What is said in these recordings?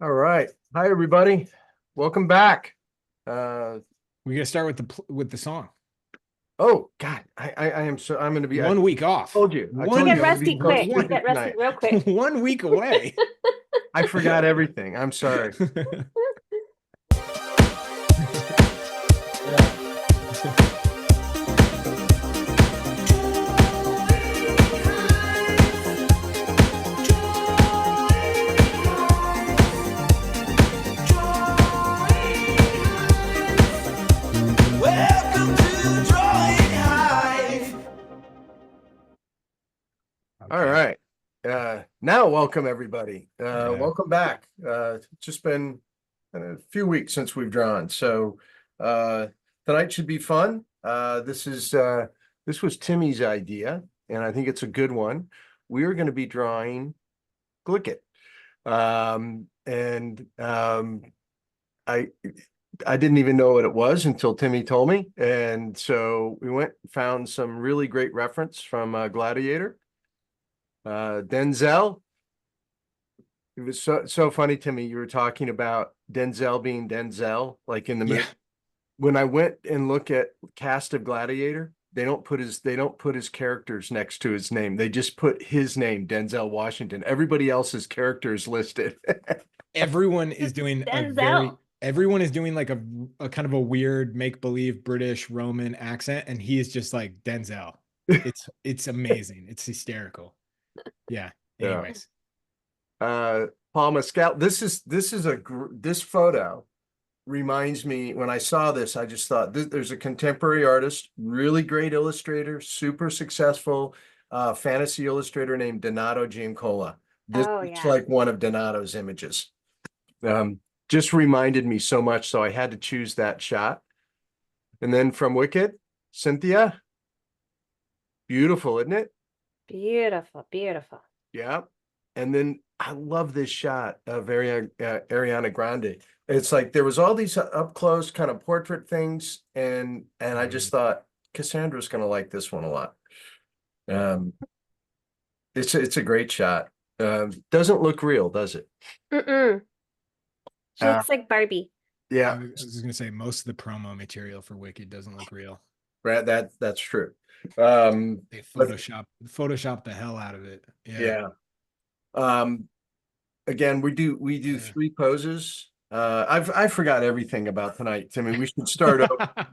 All right. Hi, everybody. Welcome back. We gotta start with the song. Oh God, I'm going to be. I 1 week off. told you. I You told get you I'm going to rusty be so quick. You one stupid get rusty tonight. real quick. 1 week away. I forgot everything. I'm sorry. Welcome to Drawing Hive. All right. Now welcome everybody. Yeah. Welcome back. It's just been a few weeks since we've drawn. So tonight should be fun. This was Timmy's idea, and I think it's a good one. We are going to be drawing Glicked. And I I didn't even know what it was until Timmy told me. And so we went and found some really great reference from Gladiator. Denzel. It was so funny to me. You were talking about Denzel being Denzel, like in the movie. Yeah. When I went and look at cast of Gladiator, they don't put his characters next to his name. They just put his name, Denzel Washington. Everybody else's characters listed. Everyone is Just doing Denzel. everyone is doing like a kind of a weird make-believe British Roman accent, and he is just like Denzel. It's amazing. It's hysterical. Yeah. Yeah. Anyways. Paul Mescal. This photo reminds me, when I saw this, I just thought there's a contemporary artist, really great illustrator, super successful fantasy illustrator named Donato Giancola. This Oh looks yeah. like one of Donato's images. Just reminded me so much, so I had to choose that shot. And then from Wicked, Cynthia. Beautiful, isn't it? Beautiful, beautiful. Yeah. And then I love this shot of Ariana Grande. It's like there was all these up close kind of portrait things, and I just thought Cassandra's gonna like this one a lot. Um, it's a great shot. Doesn't look real, does it? Mm-mm. She Uh, looks like Barbie. I yeah, was just gonna say most of the promo material for Wicked doesn't look real. right. That's true. They But Photoshop the hell out of it. Yeah. yeah. Um, again, we do three poses. I forgot everything about tonight, Timmy. We should start over.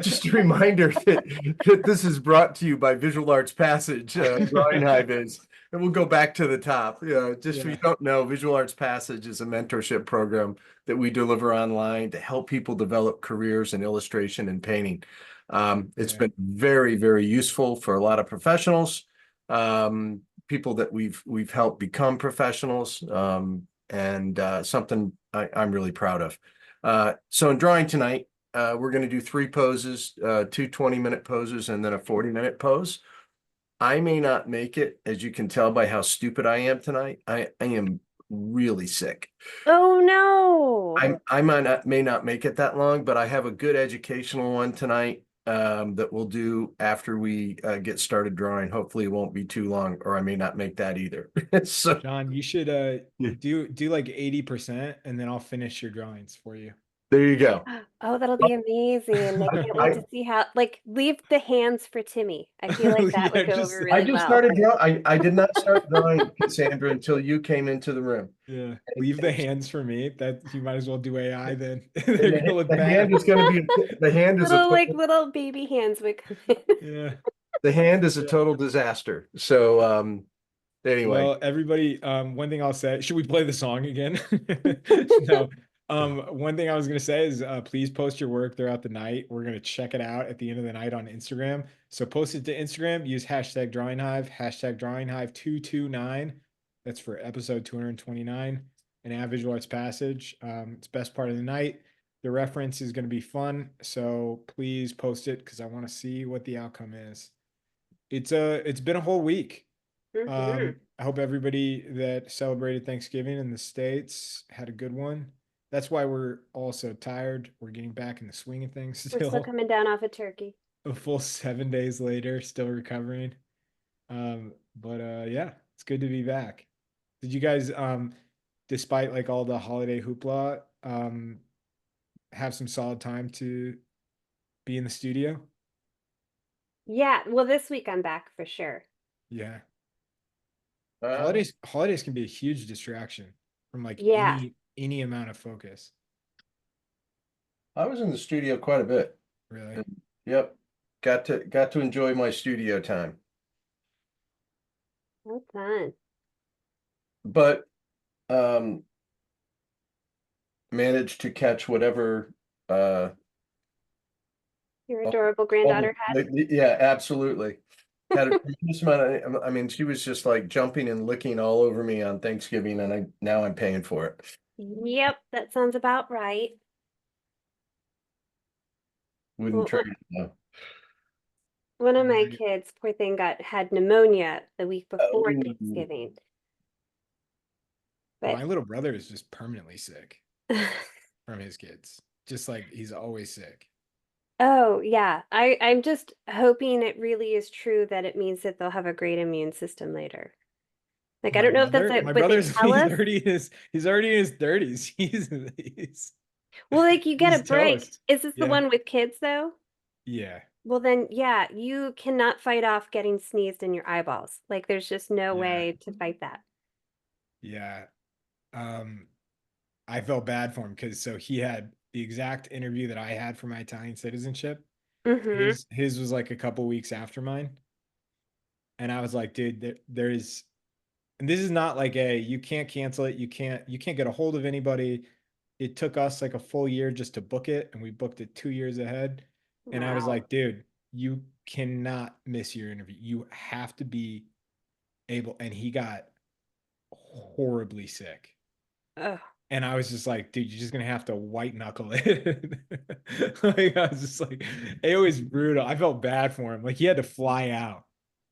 Just a reminder that this is brought to you by Visual Arts Passage. Drawing Hive is, and we'll go back to the top. Just if you don't know, Visual Arts Passage is a mentorship program that we deliver online to help people develop careers in illustration and painting. It's been very, very useful for a lot of professionals, people that we've helped become professionals, and something I'm really proud of. So in drawing tonight, we're going to do three poses, two 20-minute poses, and then a 40-minute pose. I may not make it, as you can tell by how stupid I am tonight. I am really sick. Oh no. May not make it that long, but I have a good educational one tonight, that we'll do after we get started drawing. Hopefully, it won't be too long, or I may not make that either. So John, you should do like 80% and then I'll finish your drawings for you. there you go. Oh, that'll be amazing. I can't wait to see how, leave the hands for Timmy. I feel like that Yeah, would go just over I really just well. started drawing. I did not start drawing, Cassandra, until you came into the room. yeah. Leave the hands for me. That you might as well do AI then. And They're gonna look the bad. hand is going to be the hand is a Little baby hands would come in. Yeah. total disaster. So anyway, Well, everybody, one thing I'll say, should we play the song again? No. One thing I was gonna say is please post your work throughout the night. We're gonna check it out at the end of the night on Instagram. So post it to Instagram, use hashtag Drawing Hive, hashtag Drawing Hive 229. That's for episode 229, and add Visual Arts Passage. It's best part of the night. The reference is gonna be fun, so please post it because I want to see what the outcome is. It's been a whole week. Mhm. I hope everybody that celebrated Thanksgiving in the States had a good one. That's why we're all so tired. We're getting back in the swing of things We're still still. coming down off a turkey. A full 7 days later, still recovering. But yeah, it's good to be back. Did you guys despite like all the holiday hoopla, have some solid time to be in the studio? Yeah, well, this week I'm back for sure. Yeah. Uh, Holidays can be a huge distraction from like Yeah. any amount of focus. I was in the studio quite a bit. Really. Yep. Got to enjoy my studio time. Well done. But managed to catch whatever Your all adorable the- granddaughter had. yeah, absolutely. Had a tremendous amount of, I mean, she was just like jumping and licking all over me on Thanksgiving, and now I'm paying for it. Yep, that sounds about right. Wouldn't Well, trade it, though. one of my Right. kids, poor thing, had pneumonia the week before Oh. Thanksgiving. My But little brother is just permanently sick from his kids. Just like he's always sick. oh yeah, I'm just hoping it really is true that it means that they'll have a great immune system later. Like I don't know if that's My what they brother's tell us. he's already in his 30s. He's Well, like you get he's a break. toast. Is this the Yeah. one with kids though? Yeah. Well then, yeah, you cannot fight off getting sneezed in your eyeballs. Like there's just no Yeah. way to fight that. Yeah. I felt bad for him because so he had the exact interview that I had for my Italian citizenship. Mm-hmm. His was like a couple weeks after mine. And I was like, dude, there's and this is not like a you can't cancel it, you can't get a hold of anybody. It took us like a full year just to book it, and we booked it 2 years ahead. And I was Wow. like, dude, you cannot miss your interview. You have to be able, and he got horribly sick. Ugh. And I was just like, dude, you're just gonna have to white knuckle it. Like I was just like, it was brutal. I felt bad for him. Like he had to fly out,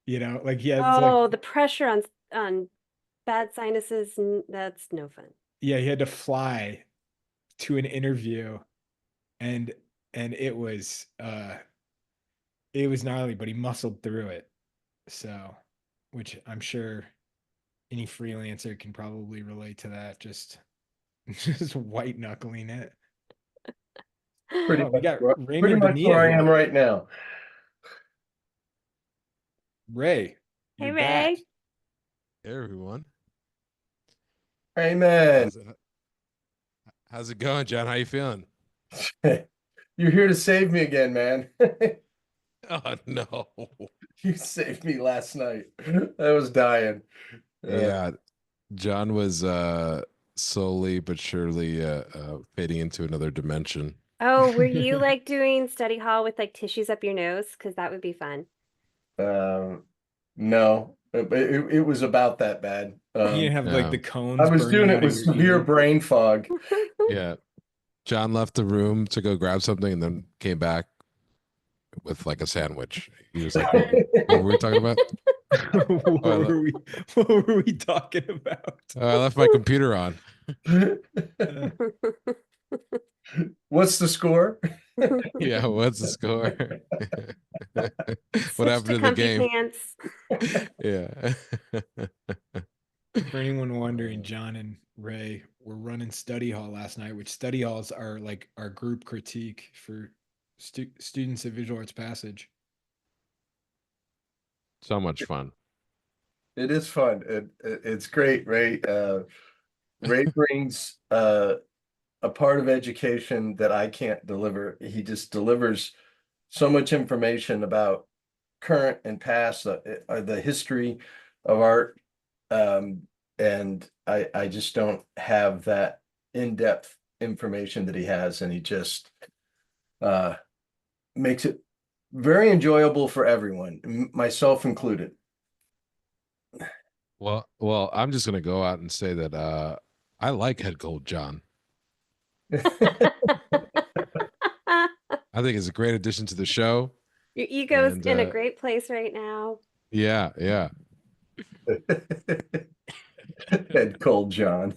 like he had to Oh, the pressure on bad sinuses, that's no fun. yeah, he had to fly to an interview, and it was gnarly, but he muscled through it. So, which I'm sure any freelancer can probably relate to that. Just just white knuckling it. Pretty Oh, we much, got pretty Raymond much Bonilla where I am here. right now. Ray, Hey, you're back. Ray. Hey everyone. Amen. How's it going, John? How you feeling? You're here to save me again, man. Oh no. You saved me last night. I was dying. Yeah, John was slowly but surely fading into another dimension. Oh, were you like doing study hall with like tissues up your nose? Because that would be fun. No, it was about that bad. You didn't have like Yeah. the I cones was burning doing it out with of your severe ear. brain fog. Yeah. John left the room to go grab something and then came back with like a sandwich. He was like, what were we talking about? what, Oh, were we talking about? I left my computer on. What's the score? Yeah, what's the score? What Switch happened to to the comfy game? pants. Yeah. For anyone wondering, John and Ray were running study hall last night, which study halls are like our group critique for students at Visual Arts Passage. So much fun. It is fun. It's great, Ray. Ray brings a part of education that I can't deliver. He just delivers so much information about current and past, the history of art. And I just don't have that in-depth information that he has, and he just makes it very enjoyable for everyone, myself included. Well, I'm just gonna go out and say that I like Head Cold John. I think it's a great addition to the show. Your ego's And, in a great place right now. Yeah, yeah. Head cold John.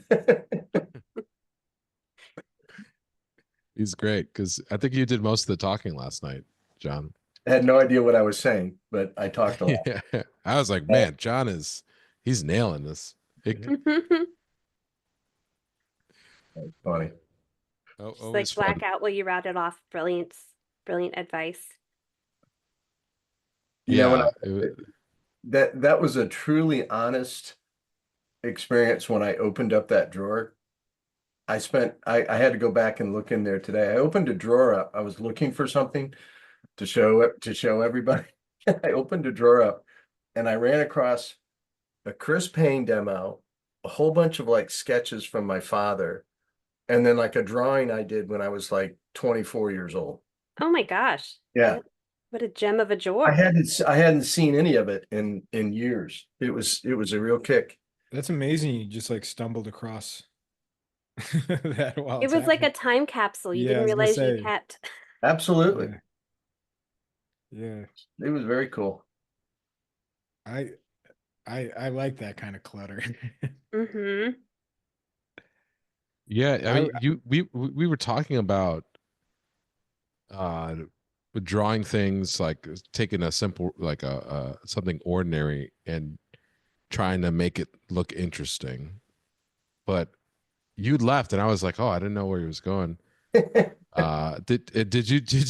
He's great because I think you did most of the talking last night, John. I had no idea what I was saying, but I talked a lot. Yeah. I was like, man, he's nailing this. Funny. Oh, Just like always fun. black out while you route it off. Brilliant, brilliant advice. You know, when Yeah, it was, that was a truly honest experience when I opened up that drawer. I had to go back and look in there today. I opened a drawer up. I was looking for something to show everybody. I opened a drawer up and I ran across a Chris Payne demo, a whole bunch of like sketches from my father, and then like a drawing I did when I was like 24 years old. Oh my gosh. Yeah. What a gem of a drawer. I hadn't seen any of it in years. It was a real kick. That's amazing. You just like stumbled across that while It it's was like a happening. time capsule you Yeah, I didn't was gonna realize you say. kept. Absolutely. Yeah. It was very cool. I like that kind of clutter. Mm-hmm. yeah. I mean, I- we were talking about uh with drawing things like taking a simple like a something ordinary and trying to make it look interesting. But you left, and I was like, oh, I didn't know where he was going. Did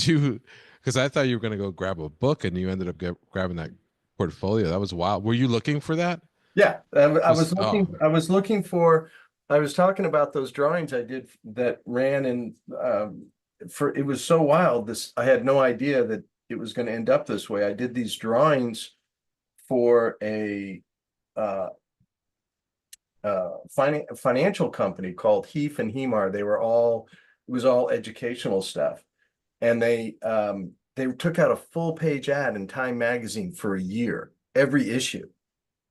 you? Because I thought you were going to go grab a book, and you ended up grabbing that portfolio. That was wild. Were you looking for that? Yeah, I was Just oh, looking for, I was talking about those drawings I did that ran in, it was so wild. I had no idea that it was going to end up this way. I did these drawings for a, financial company called Hive and Hemar. It was all educational stuff. And they took out a full page ad in Time magazine for a year, every issue.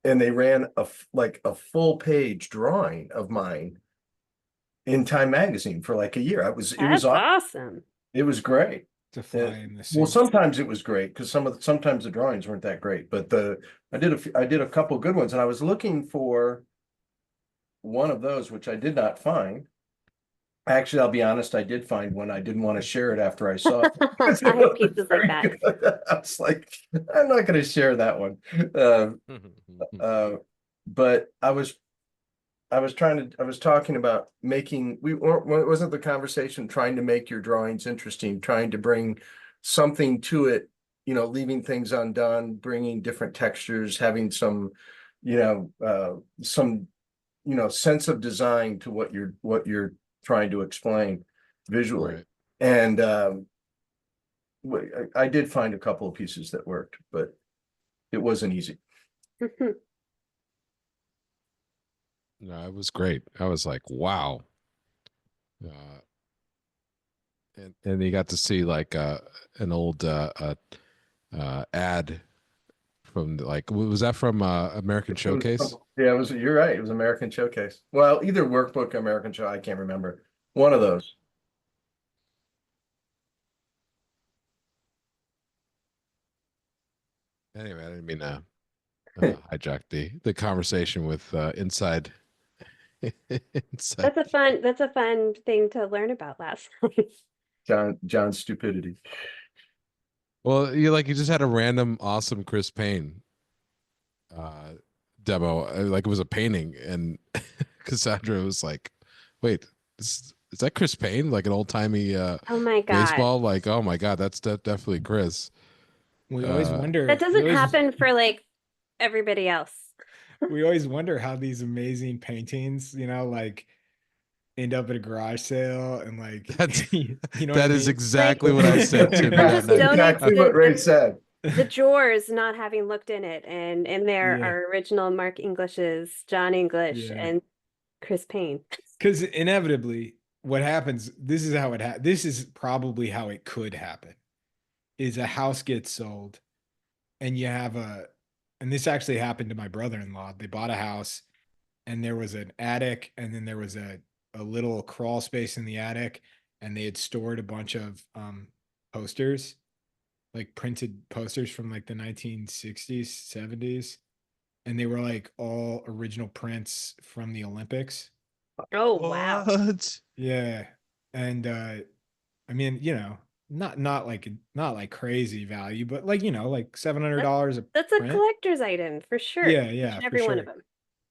And they ran like a full page drawing of mine in Time magazine for like a year. That's awesome. It was great. to fly in the Well, suit. sometimes it was great because sometimes the drawings weren't that great, but I did a couple good ones, and I was looking for one of those, which I did not find. Actually, I'll be honest, I did find one. I didn't want to share it after I saw it. I have pieces like that. I was like, I'm not going to share that one. But I was talking about wasn't the conversation trying to make your drawings interesting, trying to bring something to it, leaving things undone, bringing different textures, having some, sense of design to what you're trying to explain visually. right. And I did find a couple of pieces that worked, but it wasn't easy. No, it was great. I was like, wow. And you got to see like an old ad from was that from American Showcase? Yeah, you're right. It was American Showcase. Well, either Workbook or American Show, I can't remember. One of those. Anyway, I didn't mean to hijack the conversation with inside. inside. That's a fun thing to learn about last night. John's stupidity. Well, you just had a random awesome Chris Payne demo, like it was a painting, and Cassandra was like, "Wait, is that Chris Payne? Like an old timey Oh my God. baseball? Like, oh my God, that's definitely Chris." We always wonder. That doesn't happen for like everybody else. We always wonder how these amazing paintings, like end up at a garage sale and like That's you know that what I is mean? exactly Like- what I said to That that just night. donates Exactly the- what Ray said. The drawers not having looked in it, and in there Yeah. are original Mark Englishes, John English, Yeah. and Chris Payne. Because inevitably, what happens? This is how it This is probably how it could happen. Is a house gets sold, and you have and this actually happened to my brother-in-law. They bought a house, and there was an attic, and then there was a little crawl space in the attic, and they had stored a bunch of posters, like printed posters from like the 1960s, 70s, and they were like all original prints from the Olympics. Oh wow. What? Yeah. And I mean, not like crazy value, but like, like $700 a That's a print. collector's item for sure. Yeah, Each yeah, and for every one of sure. them.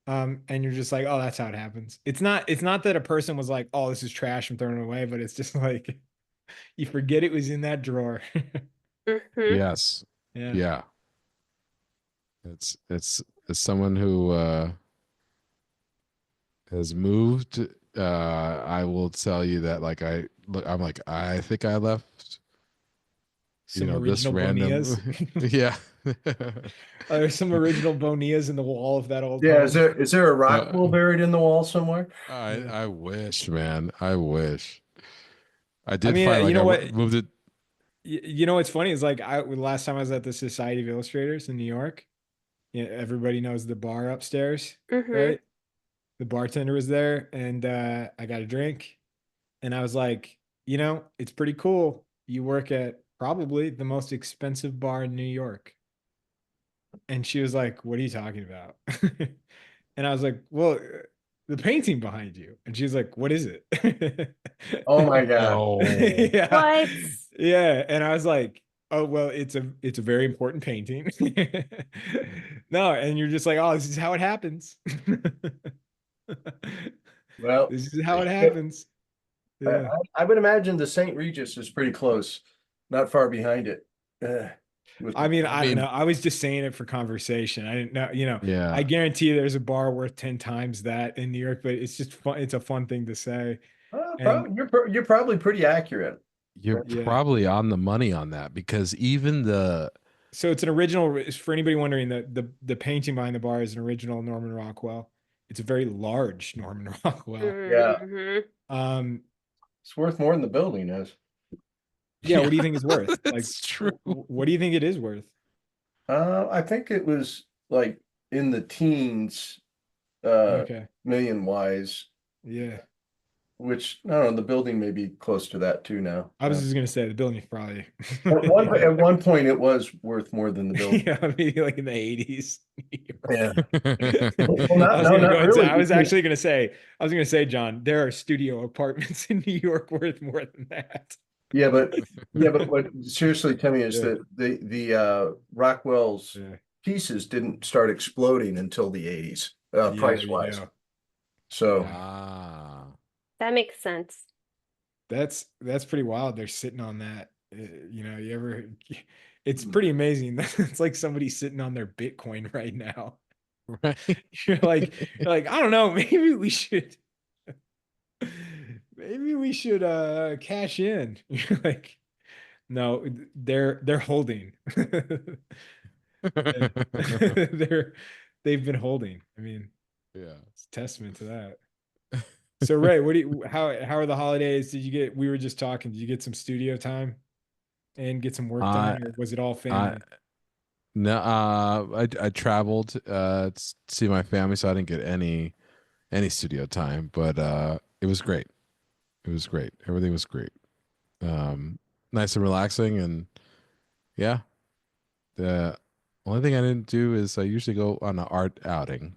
And you're just like, oh, that's how it happens. It's not that a person was like, oh, this is trash, I'm throwing it away, but it's just like you forget it was in that drawer. Mhm. Yes. Yeah. Yeah. It's someone who has moved. I will tell you that like I'm like, I think I left, Some this original random Bonillas. yeah. There's some original Bonillas in the wall of that old Yeah, home. is there a rock Uh, wool buried in the wall somewhere? I wish, man. I wish. I I did mean, find you like know what? moved it. You know what's funny is like last time I was at the Society of Illustrators in New York. Yeah, everybody knows the bar upstairs, Mhm. right? The bartender was there, and I got a drink, and I was like, it's pretty cool. You work at probably the most expensive bar in New York. And she was like, "What are you talking about?" And I was like, "Well, the painting behind you." And she's like, "What is it?" Oh my God. No. Yeah. What? Yeah. And I was like, "Oh, well, it's a very important painting." No, and you're just like, "Oh, this is how it happens." Well, This is how it I, happens. Yeah. I would imagine the St. Regis is pretty close, not far behind it. With I mean, I I don't mean, know. I was just saying it for conversation. I didn't know, I yeah. guarantee you there's a bar worth 10 times that in New York, but it's just fun. It's a fun thing to say. And probably you're probably pretty accurate. You're yeah. probably on the money on that because even the So it's an original for anybody wondering the painting behind the bar is an original Norman Rockwell. It's a very large Norman Rockwell. Yeah, Mhm. Um, it's worth more than the building is. yeah, yeah, what do you think it's worth? Like that's true. what do you think it is worth? I think it was like in the teens, uh, Okay. million wise, Yeah. which I don't know, the building may be close to that too now. I was just gonna say the building is probably At one point it was worth more than the building. yeah, maybe like in the 80s. Yeah. Well, I was no, gonna not go into really. I was Because, actually gonna say, John, there are studio apartments in New York worth more than that. yeah, but what seriously, Timmy, is Yeah. that the Rockwell's Yeah. pieces didn't start exploding until the 80s, Yeah, price there you wise. go. So Ah. That makes sense. That's pretty wild. They're sitting on that. You ever it's pretty amazing. It's like somebody sitting on their Bitcoin right now. Right. You're like, I don't know, maybe we should cash in. You're like, no, they're holding. Yeah. They've been holding. I mean, Yeah. it's a testament to that. So Ray, how are the holidays? We were just talking, did you get some studio time and get some work I done, or was it all I family? no I traveled to see my family, so I didn't get any studio time, but it was great. It was great. Everything was great. Um Nice and relaxing, and yeah. The only thing I didn't do is I usually go on an art outing,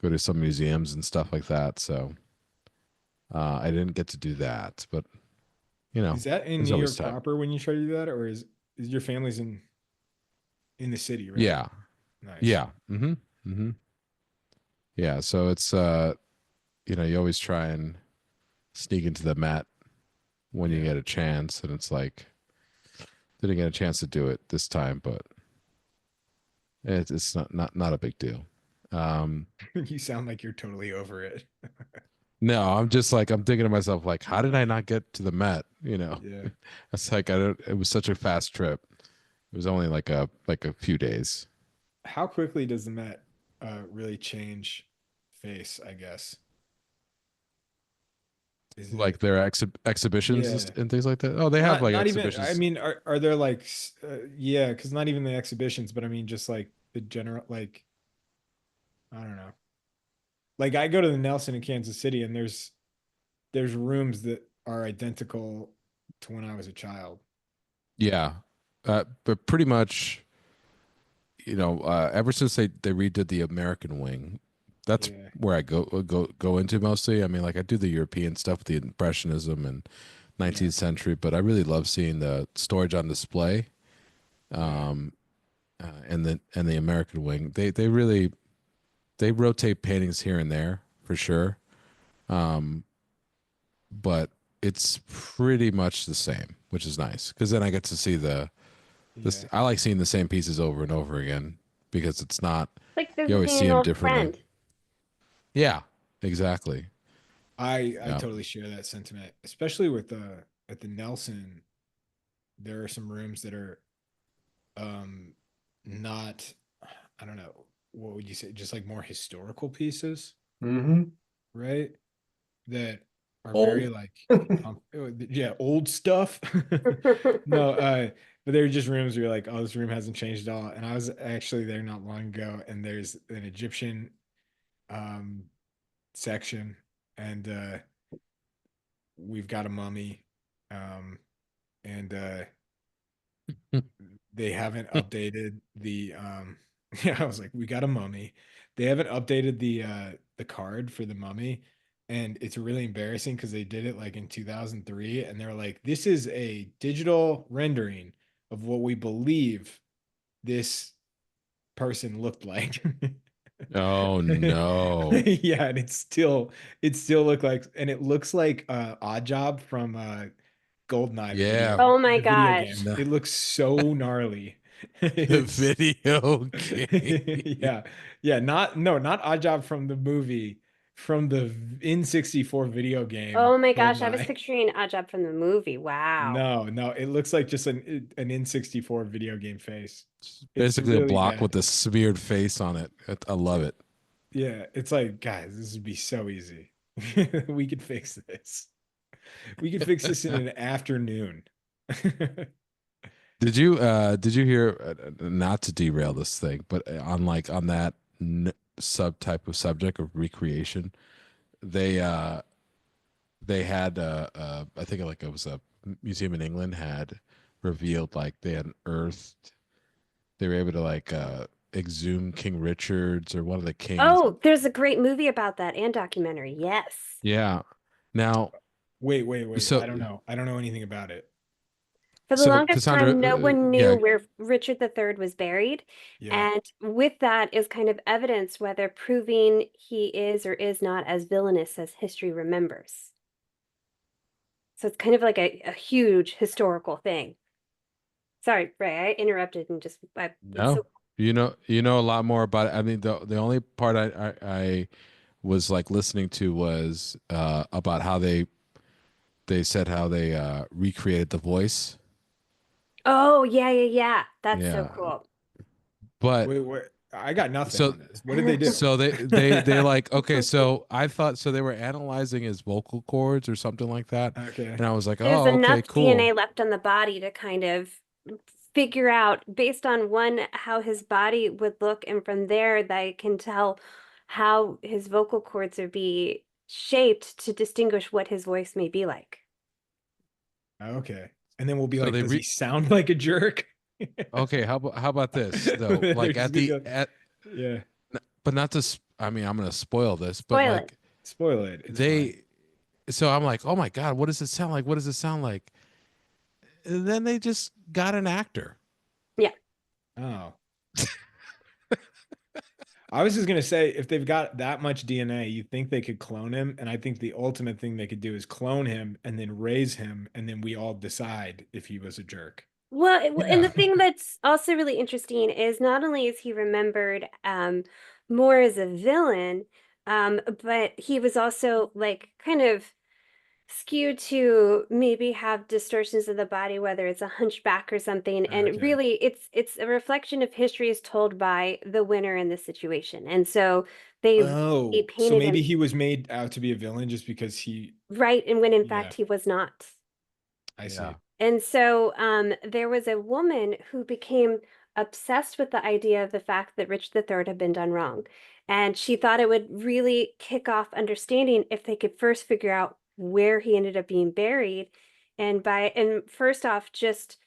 go to some museums and stuff like that. So I didn't get to do that, but Is that in there's New always York time. proper when you try to do that, or is your family's in the city, right? Yeah. Nice. Yeah. Mm-hmm. Mm-hmm. Yeah. So it's you always try and sneak into the Met when you Yeah. get a chance, and it's like didn't get a chance to do it this time, but it's not a big deal. Um You sound like you're totally over it. no, I'm just like I'm thinking to myself like, how did I not get to the Met? Yeah. It's like I don't. It was such a fast trip. It was only like a few days. How quickly does the Met really change face, I guess? Is Like it their exhibitions yeah. and things like that. Oh, they have like Not even I exhibitions. mean are there like yeah, because not even the exhibitions, but I mean just like the general like I don't know. Like I go to the Nelson in Kansas City and there's rooms that are identical to when I was a child. Yeah, but pretty much, ever since they redid the American Wing, that's Yeah. where I go into mostly. I mean, like I do the European stuff, the Impressionism and 19th century, but I really love seeing the storage on display, Yeah. and the American Wing. They really they rotate paintings here and there for sure. But it's pretty much the same, which is nice because then I get to see this. Yeah. I like seeing the same pieces over and over again because it's not, Like you always visiting see an them old differently. friend. Yeah, exactly. I Yeah. totally share that sentiment, especially with the at the Nelson. There are some rooms that are not, I don't know, what would you say, just like more historical pieces, Mm-hmm. right? That are very Old. like yeah, old stuff. No, but there are just rooms where you're like, oh, this room hasn't changed at all. And I was actually there not long ago, and there's an Egyptian um section, and we've got a mummy, and they haven't updated the yeah, I was like, we got a mummy. They haven't updated the card for the mummy, and it's really embarrassing because they did it like in 2003, and they're like, this is a digital rendering of what we believe this person looked like. Oh no. Yeah, and it still looked like, and it looks like Odd Job from Goldeneye, Yeah. Oh my the video gosh. game. No. It looks so gnarly. The It's video game. yeah. Yeah, not Odd Job from the movie, from the N64 video game Oh my gosh, I was Goldeneye. picturing Ajab from the movie. Wow. No, it looks like just an N64 video game face. It's Basically a really block bad. with a smeared face on it. I love it. Yeah, it's like, guys, this would be so easy. We could fix this. We could fix this in an afternoon. Did you hear, not to derail this thing, but on that subtype of subject of recreation, they had I think like it was a museum in England had revealed like they had unearthed, they were able to like exhume King Richard's or one of the kings. Oh, there's a great movie about that and documentary. Yes. Yeah. Now, Wait. so I don't know. I don't know anything about it. For the so longest Cassandra, time, no one yeah, knew where Richard III was buried. Yeah. And with that is kind of evidence whether proving he is or is not as villainous as history remembers. So it's kind of like a huge historical thing. Sorry, Ray, I interrupted and just it's no, so you know a lot more about it. I mean, the only part I was like listening to was about how they said how they recreated the voice. Oh, yeah. That's so Yeah, cool. but Wait. I got nothing so on this. What did they do? so they like, okay, so I thought, so they were analyzing his vocal cords or something like that, Okay. and I was like, There's oh, okay, enough cool. DNA left on the body to kind of figure out based on one, how his body would look, and from there they can tell how his vocal cords are be shaped to distinguish what his voice may be like. Okay. And then we'll be So like, they does he sound like a jerk? okay, how about this though? They're Like just at the gonna go- at Yeah. but not to I mean, I'm gonna spoil this, but Spoil it. like Spoil it. It's they fine. so I'm like, oh my God, what does it sound like? What does it sound like? And then they just got an actor. Yeah. Oh. I was just gonna say, if they've got that much DNA, you think they could clone him, and I think the ultimate thing they could do is clone him and then raise him, and then we all decide if he was a jerk. Well, and the Yeah. thing that's also really interesting is not only is he remembered more as a villain, but he was also like kind of skewed to maybe have distortions of the body, whether it's a hunchback or something. And Okay. really, it's a reflection of history is told by the winner in the situation. And so they Oh, so painted him maybe he was made out to be a villain just because he, right, and when in yeah, fact he was not. I see. And so there was a woman who became obsessed with the idea of the fact that Richard III had been done wrong. And she thought it would really kick off understanding if they could first figure out where he ended up being buried. And first off, just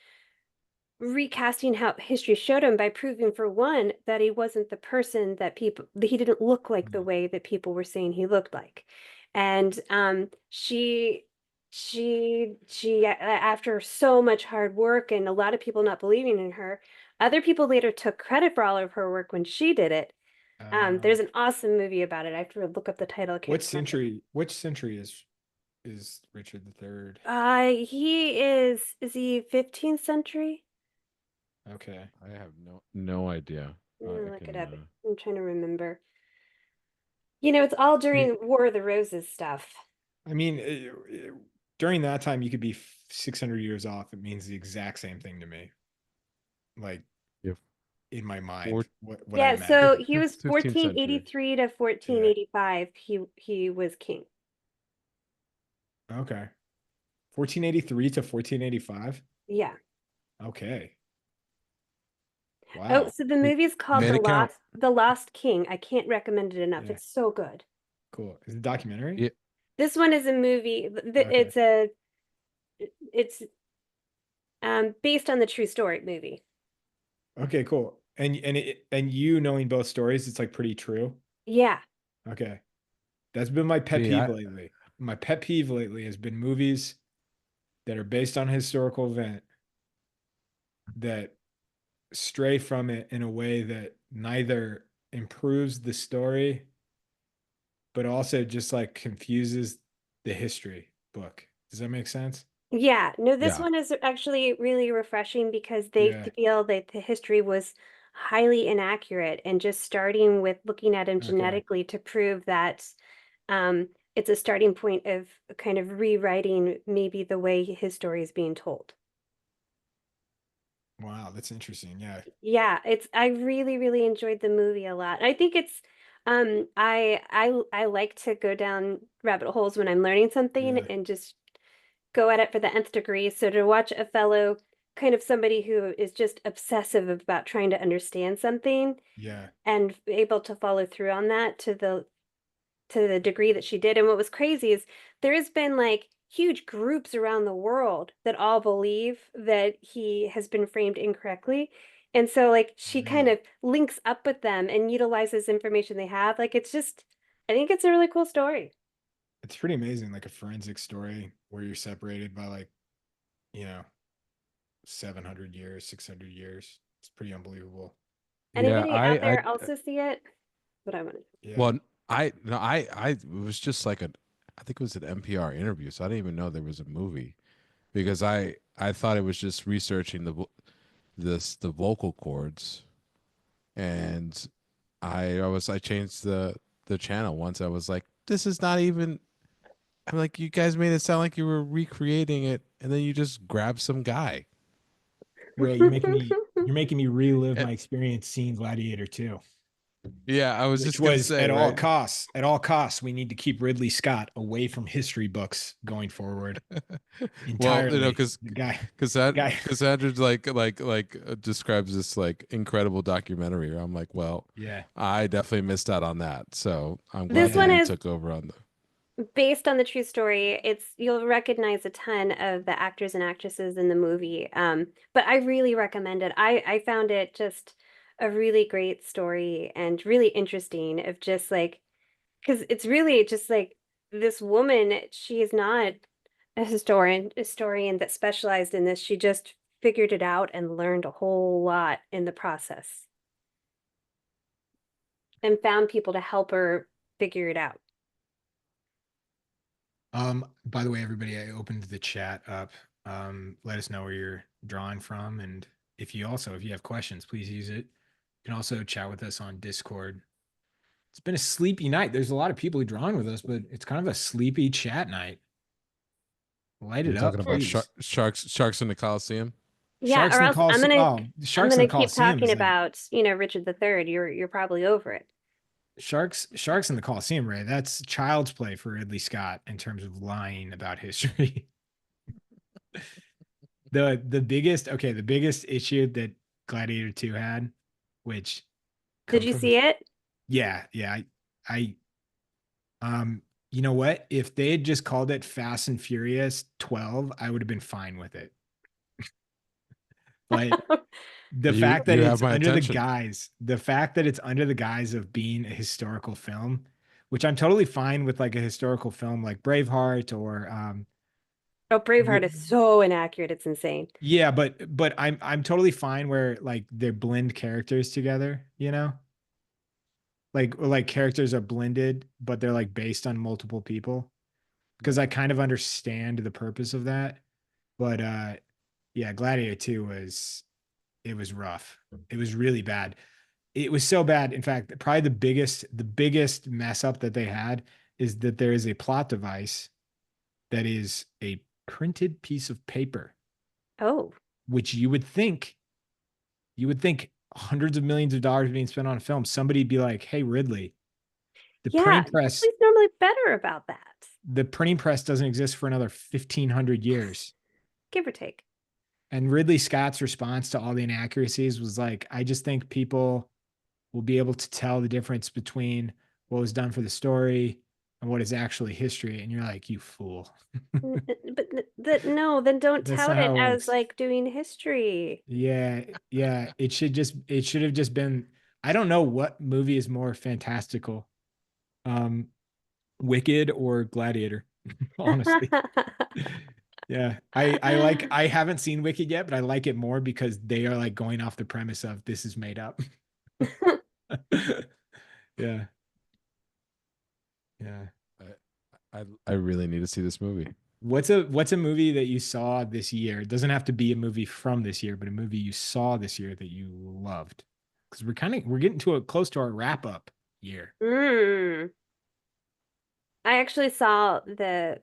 recasting how history showed him by proving, for one, that he wasn't the person that he didn't look like the way that people were saying he looked like. And she after so much hard work and a lot of people not believing in her, other people later took credit for all of her work when she did it. There's an awesome movie about it. I have to look up the title. I can't What remember. century? Which century is Richard the Third? He is he 15th century? Okay. I have no idea. I'm gonna I look it can, up. I'm trying to remember. You know, it's all during War of the Roses stuff. I mean, during that time, you could be 600 years off. It means the exact same thing to me. Like If in my mind, Four- what I Yeah, imagine. so he was 15th century. 1483 to 1485. He was king. Okay. 1483 to 1485. Yeah. Okay. Oh, Wow. so the movie's called Made it count. The Lost King. I can't recommend it enough. Yeah. It's so good. Cool. Is it a documentary? Yeah. This one is a movie. Okay. It's based on the true story movie. Okay, cool. And you knowing both stories, it's like pretty true. Yeah. Okay. That's been my pet See, peeve lately. My pet peeve lately has been movies that are based on a historical event that stray from it in a way that neither improves the story, but also just like confuses the history book. Does that make sense? Yeah, no, this Yeah. one is actually really refreshing because they Yeah. feel that the history was highly inaccurate, and just starting with looking at him Okay. genetically to prove that it's a starting point of kind of rewriting maybe the way his story is being told. Wow, that's interesting. Yeah. Yeah, I really, really enjoyed the movie a lot. I think it's I like to go down rabbit holes when I'm learning something Yeah. and just go at it for the nth degree. So to watch a fellow kind of somebody who is just obsessive about trying to understand something Yeah. and able to follow through on that to the degree that she did. And what was crazy is there has been like huge groups around the world that all believe that he has been framed incorrectly. And so like she kind Really? of links up with them and utilizes information they have. Like it's just I think it's a really cool story. It's pretty amazing, like a forensic story where you're separated by like, you know, 700 years, 600 years. It's pretty unbelievable. Yeah, Anybody out there also see it? But I want to. Yeah. well, I it was just like I think it was an NPR interview, so I didn't even know there was a movie because I thought it was just researching the vocal cords, and I changed the channel once. I was like, this is not even. I'm like, you guys made it sound like you were recreating it, and then you just grabbed some guy. Ray, you're making me relive Eh, my experience seeing Gladiator 2. Yeah, I was Which just gonna was say, right? at all costs, we need to keep Ridley Scott away from history books going forward. Well, Entirely. because The guy. Cassandra's describes this like incredible documentary. I'm like, well, Yeah. I definitely missed out on that. So I'm glad This that one you is took over on the. based on the true story. You'll recognize a ton of the actors and actresses in the movie. But I really recommend it. I found it just a really great story and really interesting of just like because it's really just like this woman, she is not a historian that specialized in this. She just figured it out and learned a whole lot in the process and found people to help her figure it out. By the way, everybody, I opened the chat up. Let us know where you're drawing from. And if you have questions, please use it. You can also chat with us on Discord. It's been a sleepy night. There's a lot of people drawing with us, but it's kind of a sleepy chat night. Light You're it up, talking about please. sharks in the Coliseum. Yeah, Sharks or in the else I'm Coliseum. gonna Oh, Sharks in the keep Coliseum talking is like about, Richard III. You're probably over it. Sharks in the Coliseum, Ray. That's child's play for Ridley Scott in terms of lying about history. The biggest issue that Gladiator 2 had, which Did you see it? Yeah, I you know what? If they had just called it Fast and Furious 12, I would have been fine with it. But the fact that you have it's my under attention. the fact that it's under the guise of being a historical film, which I'm totally fine with, like a historical film like Braveheart or Oh, Braveheart is so inaccurate. It's insane. yeah, but I'm totally fine where like they blend characters together, you know? like characters are blended, but they're like based on multiple people. Because I kind of understand the purpose of that. But yeah, Gladiator 2 was rough. It was really bad. It was so bad. In fact, probably the biggest mess up that they had is that there is a plot device that is a printed piece of paper, Oh, which you would think hundreds of millions of dollars being spent on a film. Somebody'd be like, "Hey, Ridley, the yeah. printing press, He's normally better about that, the printing press doesn't exist for another 1,500 years." give or take. And Ridley Scott's response to all the inaccuracies was like, "I just think people will be able to tell the difference between what was done for the story and what is actually history." And you're like, "You fool." But no, then don't That's tout not it how it as works. like doing history. Yeah, yeah. It should have just been, I don't know what movie is more fantastical. Um, Wicked or Gladiator, honestly. Yeah. I haven't seen Wicked yet, but I like it more because they are like going off the premise of this is made up. Yeah. Yeah. I really need to see this movie. What's a movie that you saw this year? It doesn't have to be a movie from this year, but a movie you saw this year that you loved. Because we're getting to close to our wrap up year. Mm. I actually saw the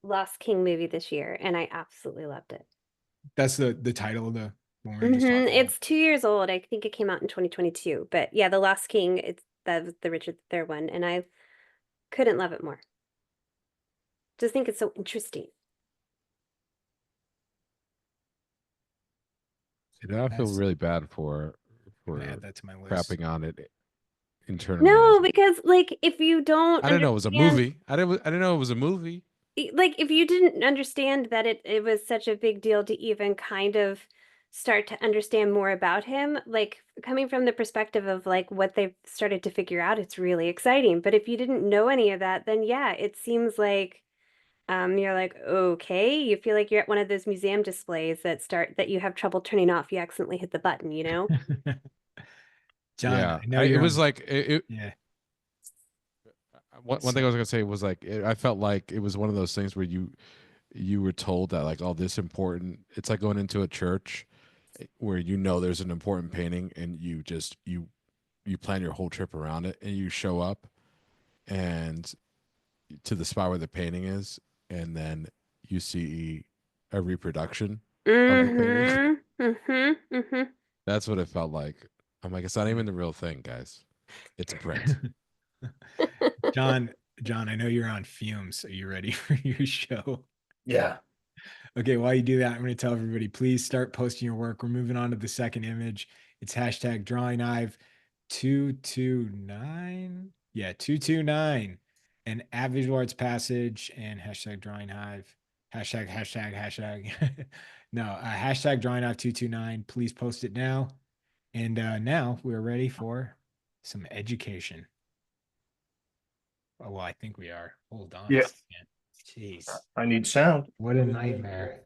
Lost King movie this year and I absolutely loved it. That's the title of the one we were just talking about. It's 2 years old. I think it came out in 2022. But yeah, The Lost King, that was the Richard III one, and I couldn't love it more. Just think it's so interesting. You know, I feel That's- really bad for I'm gonna add that to my list. crapping on it internally. No, because like if you don't I didn't know it was a understand- movie. I didn't know it was a movie. like if you didn't understand that it was such a big deal to even kind of start to understand more about him, like coming from the perspective of like what they've started to figure out, it's really exciting. But if you didn't know any of that, then yeah, it seems like you're like, okay, you feel like you're at one of those museum displays that you have trouble turning off. You accidentally hit the button, you know? John, Yeah, I know it you're was on- like it. yeah. One thing I was gonna say was like I felt like it was one of those things where you were told that like, oh, this important. It's like going into a church where you know there's an important painting and you plan your whole trip around it and you show up and to the spot where the painting is and then you see a reproduction of the painting. That's what it felt like. I'm like, it's not even the real thing, guys. It's print. John, I know you're on fumes. Are you ready for your show? Yeah. Okay, while you do that, I'm going to tell everybody, please start posting your work. We're moving on to the second image. It's hashtag drawing hive 229. Yeah, 229. And at Visual Arts Passage and hashtag drawing hive. Hashtag. No, hashtag drawing hive 229. Please post it now. And now we're ready for some education. Oh, well, I think we are. Hold on. a Yeah. second. Jeez. I need sound. What a nightmare.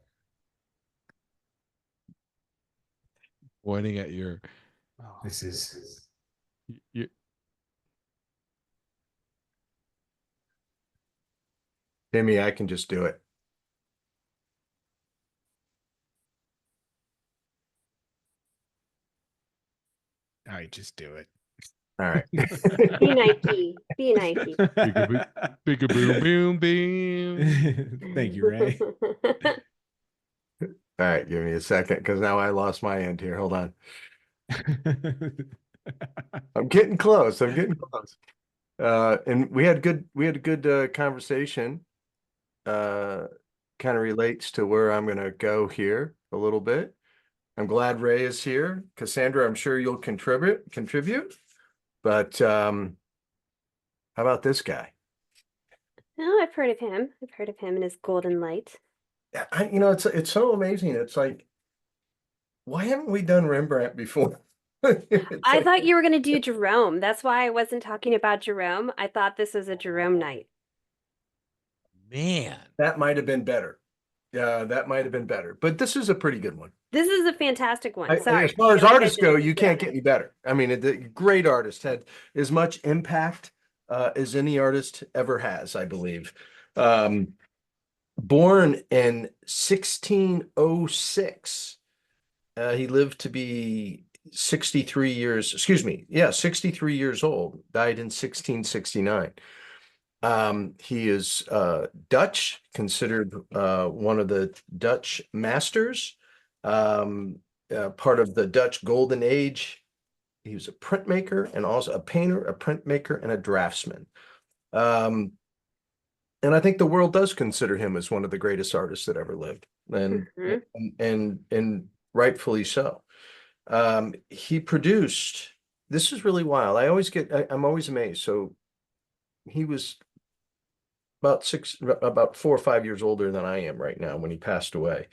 Pointing at your This is you Timmy, I can just do it. all right, just do it. All right. Be Nike. Be Nike. big boom boom boom. Thank you, Ray. All right, give me a second because now I lost my end here. Hold on. I'm getting close. I'm getting close. And we had a good conversation. Kind of relates to where I'm gonna go here a little bit. I'm glad Ray is here. Cassandra, I'm sure you'll contribute. But how about this guy? Oh, I've heard of him. I've heard of him and his golden light. Yeah, it's so amazing. It's like, why haven't we done Rembrandt before? It's I like- thought you were going to do Jerome. That's why I wasn't talking about Jerome. I thought this was a Jerome night. Man. that might have been better. Yeah, that might have been better. But this is a pretty good one. This is a fantastic one. Sorry. As far I as feel like I artists go, didn't you get can't it. get any better. I mean, the great artist had as much impact as any artist ever has, I believe. Um, Born in 1606, he lived to be 63 years, excuse me, yeah, 63 years old, died in 1669. He is Dutch, considered one of the Dutch masters, part of the Dutch Golden Age. He was a printmaker and also a painter, a printmaker, and a draftsman. Um, and I think the world does consider him as one of the greatest artists that ever lived, and Mhm. and rightfully so. He produced. This is really wild. I'm always amazed. So he was about 4 or 5 years older than I am right now when he passed away.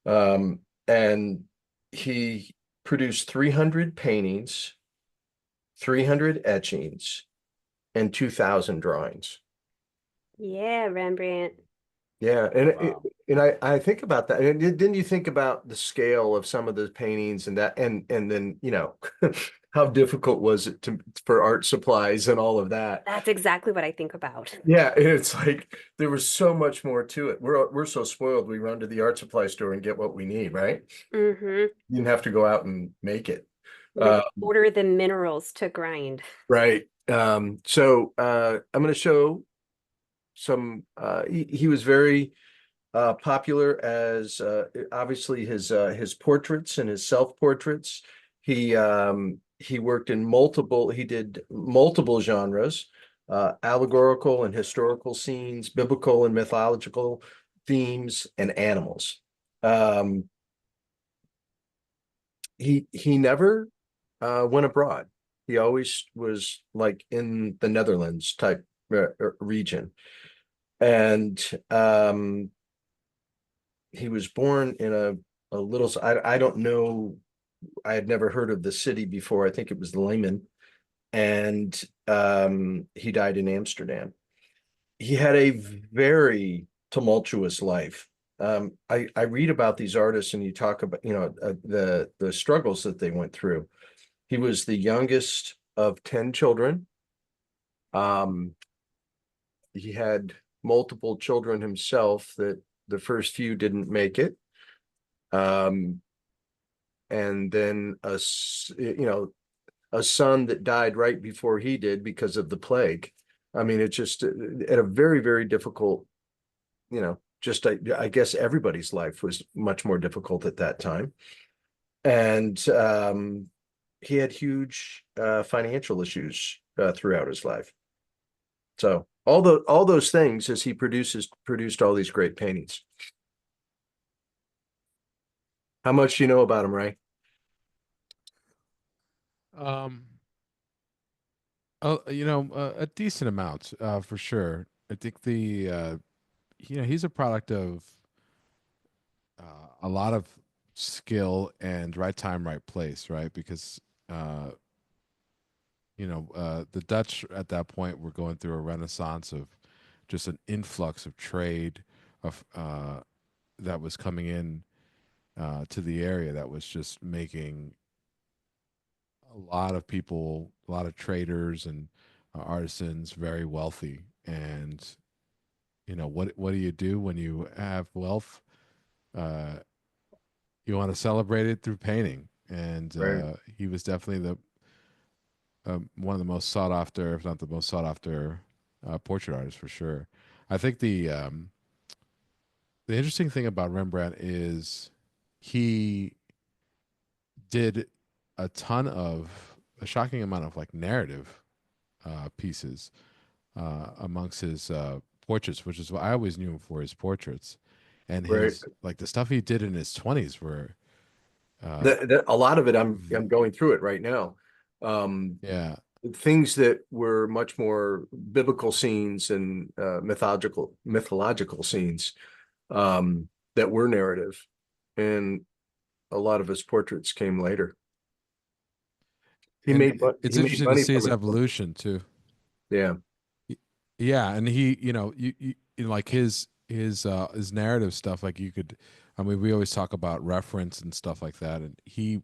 And he produced 300 paintings, 300 etchings, and 2,000 drawings. Yeah, Rembrandt. Yeah, and Wow. I think about that. And didn't you think about the scale of some of the paintings and that, and then how difficult was it for art supplies and all of that? That's exactly what I think about. Yeah, and it's like there was so much more to it. We're so spoiled. We run to the art supply store and get what we need, right? Mm-hmm. You didn't have to go out and make it. We order the minerals to grind. Right. So I'm going to show some. He was very popular as obviously his portraits and his self-portraits. He worked in he did multiple genres, allegorical and historical scenes, biblical and mythological themes, and animals. Um, he never went abroad. He always was like in the Netherlands type region. And he was born in a little, I don't know, I had never heard of the city before. I think it was Leiden. And he died in Amsterdam. He had a very tumultuous life. I read about these artists and you talk about, the struggles that they went through. He was the youngest of 10 children. He had multiple children himself that the first few didn't make it. And then a son that died right before he did because of the plague. I mean, it's just at a very, very difficult, just I guess everybody's life was much more difficult at that time. And he had huge financial issues throughout his life. So all those things as he produced all these great paintings. How much do you know about him, Ray? Um, a decent amount, for sure. I think he's a product of a lot of skill and right time, right place, right? Because the Dutch at that point were going through a renaissance of just an influx of trade of that was coming in to the area that was just making a lot of people, a lot of traders and artisans very wealthy. And what do you do when you have wealth? Uh, you want to celebrate it through painting, and Right. he was definitely the one of the most sought after, if not the most sought after, portrait artists for sure. I think the interesting thing about Rembrandt is he did a shocking amount of like narrative pieces amongst his portraits, which is what I always knew him for his portraits, and Right. his like the stuff he did in his 20s were A lot of it, I'm going through it right now. yeah. Things that were much more biblical scenes and mythological scenes that were narrative, and a lot of his portraits came later. He And made it's he made interesting to money see from his his portraits. evolution too. Yeah, Yeah, and he, you like his his narrative stuff, like you could, I mean, we always talk about reference and stuff like that, and he,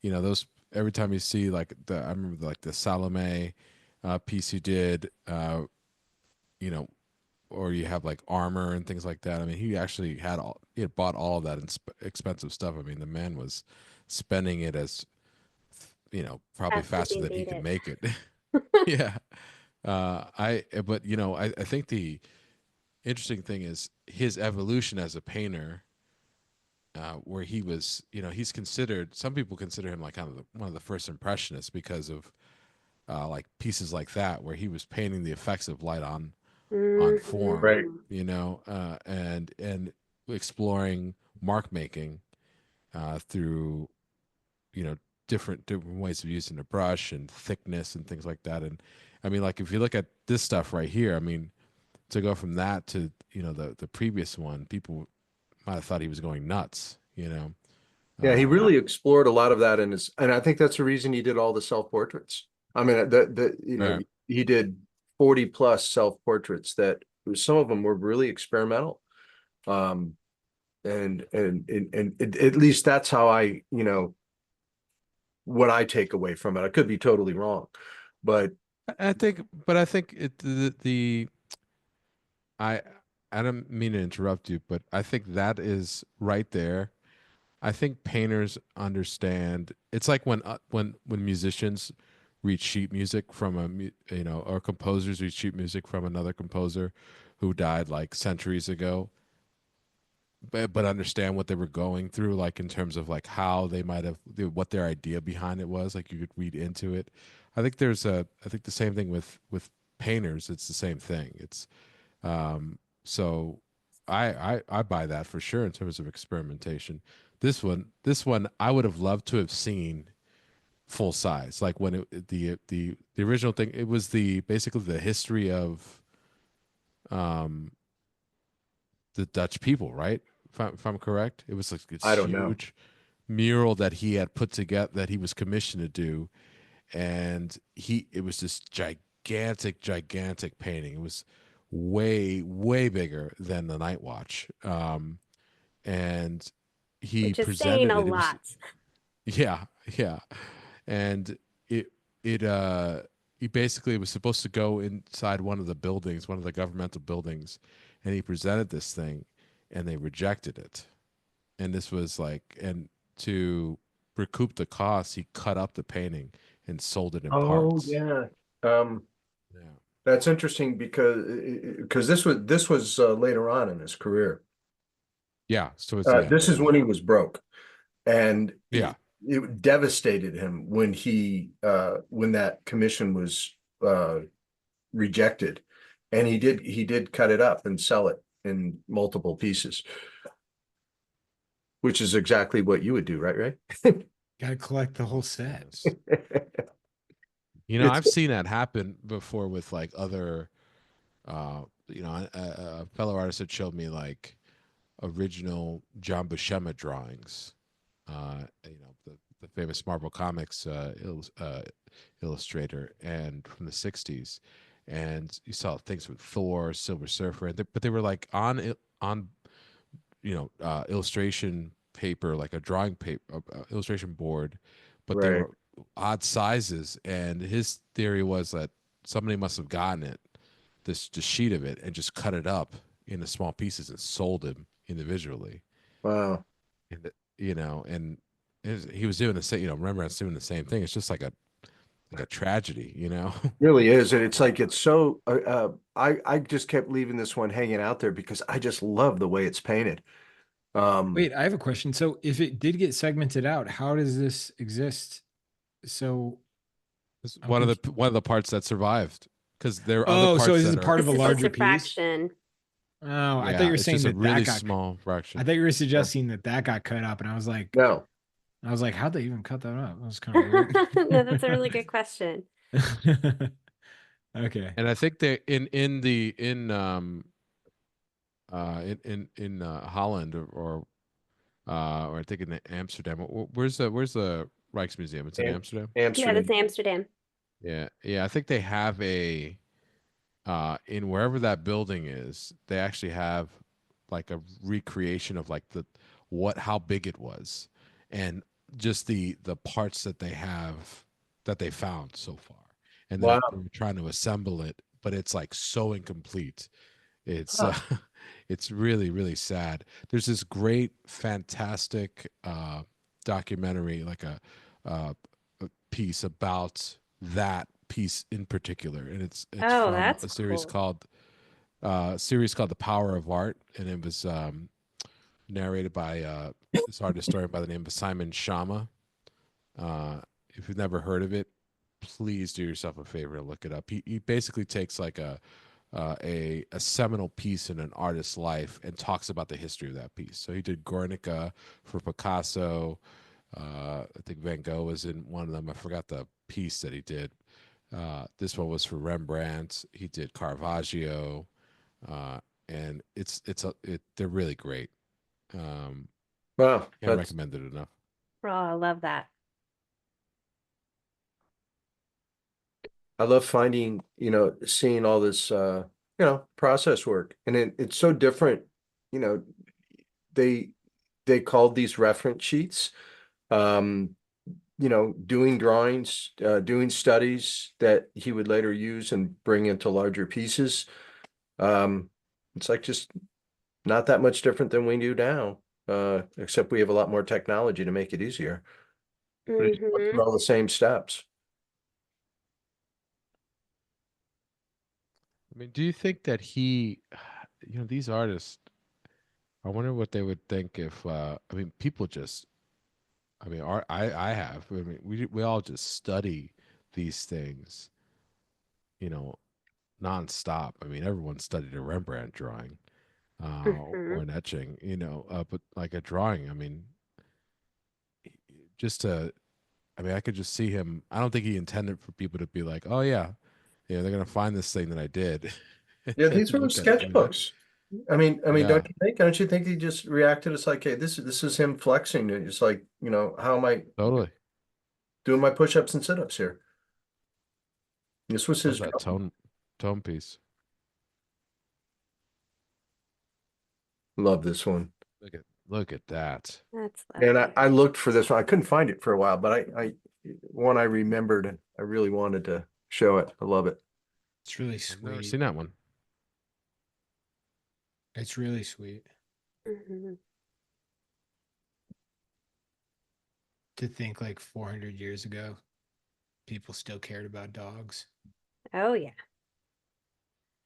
you know, those every time you see like I remember like the Salome piece he did, you know, or you have like armor and things like that. I mean, he actually he had bought all of that expensive stuff. I mean, the man was spending it as, you know, probably Fast as faster he than he made could it. make it. Yeah. But you know, I think the interesting thing is his evolution as a painter, where he was, you know, he's considered, some people consider him like kind of one of the first impressionists because of like pieces like that, where he was painting the effects of light on form, Right. Mhm. you know, and exploring mark making through, you know, different ways of using the brush and thickness and things like that. And I mean, like if you look at this stuff right here, I mean, to go from that to, you know, the previous one, people might have thought he was going nuts, you know. Yeah, he Um, really explored a lot of that in his, and I think that's the reason he did all the self-portraits. I mean, you know, right. he did 40 plus self-portraits that some of them were really experimental. Um, and at least that's how I, you know, what I take away from it. I could be totally wrong, but I think, but I think I I don't mean to interrupt you, but I think that is right there. I think painters understand. It's like when musicians read sheet music from you know, or composers read sheet music from another composer who died like centuries ago, but understand what they were going through, like in terms of like how they might have, what their idea behind it was. Like you could read into it. I think the same thing with painters. It's the same thing. It's so I buy that for sure in terms of experimentation. This one I would have loved to have seen full size, like when the original thing. It was the basically the history of um the Dutch people, right? If I'm correct, it was like I this don't know. huge mural that he had put together, that he was commissioned to do, and it was this gigantic painting. It was way bigger than the Night Watch, and he Which is saying presented a it. It was, lot. yeah, yeah, and it he basically was supposed to go inside one of the buildings, one of the governmental buildings, and he presented this thing, and they rejected it. And this was like, and to recoup the costs, he cut up the painting and sold it in Oh parts. yeah. Um, Yeah. that's interesting because this was later on in his career. Yeah. So it's the end. This is Yeah. when he was broke, and Yeah. it devastated him when when that commission was rejected, and he did cut it up and sell it in multiple pieces, which is exactly what you would do, right? Gotta collect the whole set. Yes. You know, It's I've seen that happen before with like other, you know, a fellow artist had showed me like original John Buscema drawings. You know, the famous Marvel Comics illustrator, and from the '60s, and you saw things with Thor, Silver Surfer, but they were like on you know, illustration paper, like a drawing paper, illustration board, but they right. were odd sizes. And his theory was that somebody must have gotten it, this sheet of it, and just cut it up into small pieces and sold them individually. Wow. And you know, and he was doing the same. You know, Rembrandt's doing the same thing. It's just like a tragedy, you know. Really is, and it's like it's so. I just kept leaving this one hanging out there because I just love the way it's painted. Wait, I have a question. So if it did get segmented out, how does this exist? So It's I'm conf- one of the parts that survived, because there are other oh, so parts this is that a are, part of This a is just larger a piece? fraction. Oh, I thought you yeah, were it's saying just a that really got. small I fraction. thought you were suggesting that got cut up, and No, I was like, how'd they even cut that up? That was kind of weird. No, that's a really good question. Okay. And I think they in the in Holland, or I think in Amsterdam. Where's the Rijksmuseum? It's in Am- Amsterdam. Yeah, that's Amsterdam. Amsterdam. Yeah, yeah. I think they have in wherever that building is, they actually have like a recreation of like how big it was, and just the parts that they have that they found so far, and Wow. they're trying to assemble it, but it's like so incomplete. It's Huh. it's really really sad. There's this great fantastic documentary, like a piece about that piece in particular, and it's Oh, from that's a cool. series called The Power of Art, and it was narrated by this art historian by the name of Simon Schama. If you've never heard of it, please do yourself a favor and look it up. He basically takes like a seminal piece in an artist's life and talks about the history of that piece. So he did Guernica for Picasso. I think Van Gogh was in one of them. I forgot the piece that he did. This one was for Rembrandt. He did Caravaggio, and they're really great. Wow. Can't recommend it enough. Oh, I love that. I love finding, seeing all this, process work, and it's so different. You know, they called these reference sheets. Um, doing drawings, doing studies that he would later use and bring into larger pieces. Um, it's like just not that much different than we do now, except we have a lot more technology to make it easier. But it's going Hmm. through all the same steps. I mean, do you think that these artists, I wonder what they would think if, I mean, people just, I mean, I have, I mean, we all just study these things, you know, nonstop. I mean, everyone studied a Rembrandt drawing, Hmm. or an etching, but like a drawing, I mean, just to, I mean, I could just see him. I don't think he intended for people to be like, oh yeah, they're gonna find this thing that I did, and Yeah, then these were look at it. sketchbooks. I mean, Yeah, don't you think he just reacted? It's like, hey, this is him flexing. It's like, how am I totally. doing my push-ups and sit-ups here? This was Love his that drawing. tone piece. Love this one. Look at that. That's And lovely. I looked for this one. I couldn't find it for a while, but one I remembered, and I really wanted to show it. I love it. It's really I've never sweet. seen that one. It's really sweet Hmm. to think like 400 years ago, people still cared about dogs. Oh, yeah.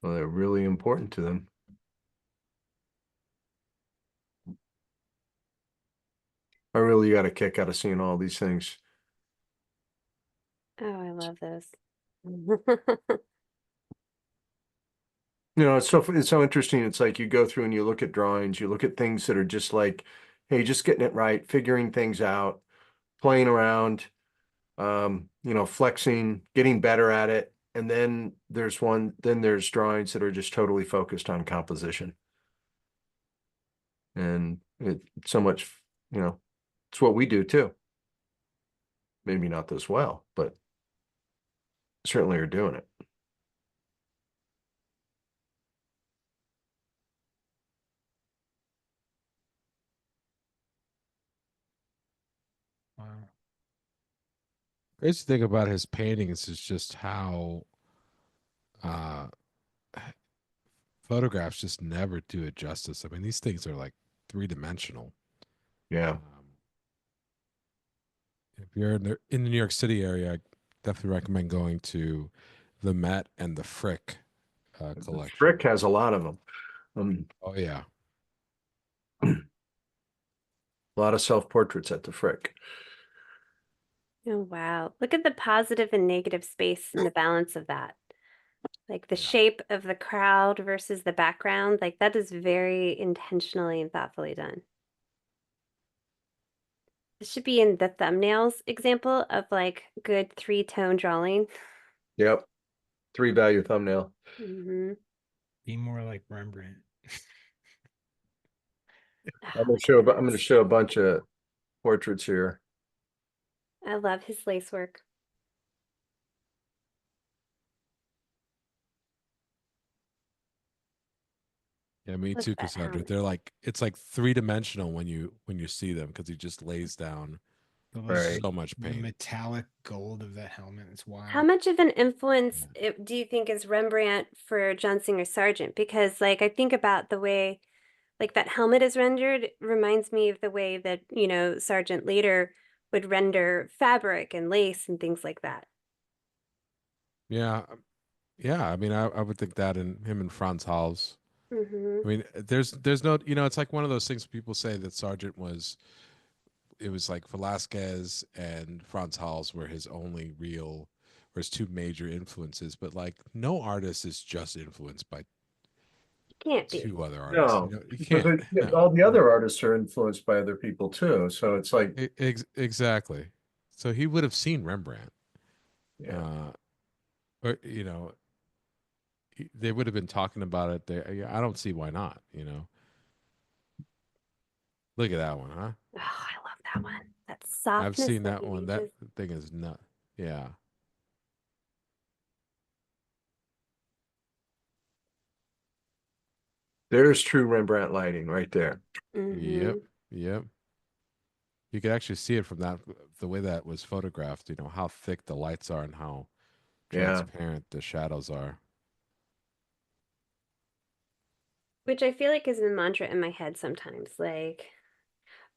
Well, they're really important to them. I really got a kick out of seeing all these things. Oh, I love those. It's so interesting. It's like you go through and you look at drawings, you look at things that are just like, hey, just getting it right, figuring things out, playing around, flexing, getting better at it. And then there's drawings that are just totally focused on composition. And it's so much, it's what we do too. Maybe not this well, but certainly are doing it. Wow. Crazy thing about his paintings is just how uh photographs just never do it justice. I mean, these things are like three-dimensional. Yeah. If you're in the New York City area, I definitely recommend going to the Met and the Frick collection. Frick has a lot of them. Oh yeah, A lot of self-portraits at the Frick. Oh, wow. Look at the positive and negative space and the balance of that. Like the Yeah. shape of the crowd versus the background. Like that is very intentionally and thoughtfully done. This should be in the thumbnails example of like good three-tone drawing. Yep. 3-value thumbnail. Hmm. Be more like Rembrandt. I'm gonna show a bunch of portraits here. I love his lace work. Yeah, me Look too, at that Cassandra. helmet. They're like it's like three-dimensional when you see them because he just lays down The, like, Right. so much the paint. metallic gold of that helmet is How wild. much of an influence Yeah. do you think is Rembrandt for John Singer Sargent? Because like I think about the way like that helmet is rendered reminds me of the way that, Sargent later would render fabric and lace and things like that. Yeah, yeah. I mean, I would think that in him and Franz Hals. Hmm. I mean, there's no, it's like one of those things people say that Sargent was. It was like Velasquez and Franz Hals were his only real, or his two major influences. But like, no artist is just influenced by Can't be. two other artists. No, You because can't. No. all the other artists are influenced by other people too. So it's like, Exactly. So he would have seen Rembrandt, yeah, uh, or they would have been talking about it. There, I don't see why not. Look at that one, huh? Oh, I love that one. That I've softness seen that that he one. That uses. thing is nut. Yeah. there's true Rembrandt lighting right there. Hmm. Yep. Yep. You could actually see it from the way that was photographed. How thick the lights are and how Yeah. transparent the shadows are. Which I feel like is a mantra in my head sometimes, like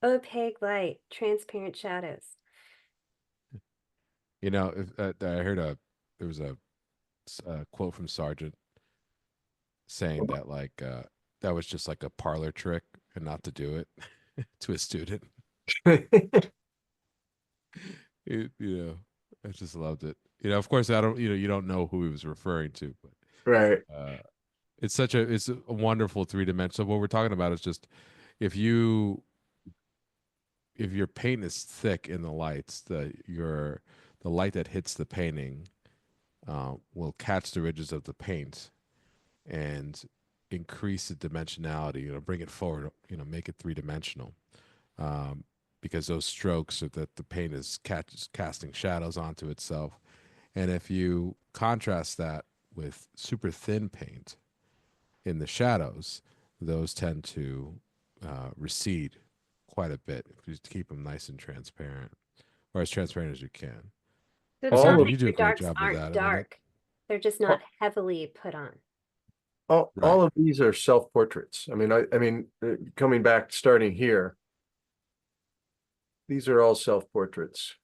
opaque light, transparent shadows. I heard there was a quote from Sargent saying that like that was just like a parlor trick and not to do it to a student. I just loved it. Of course, I don't. You don't know who he was referring to, but Right. it's a wonderful three-dimensional. What we're talking about is just if you if your paint is thick in the lights, the light that hits the painting will catch the ridges of the paint and increase the dimensionality. Bring it forward. Make it three-dimensional. Um, because those strokes are that the paint is casting shadows onto itself. And if you contrast that with super thin paint in the shadows, those tend to recede quite a bit if you keep them nice and transparent, or as transparent as you can. So it's not All Cassandra, of you like do a your great darks job with aren't that. I mean, dark. They're just not heavily put on. right. all of these are self-portraits. I mean, coming back, starting here, these are all self-portraits.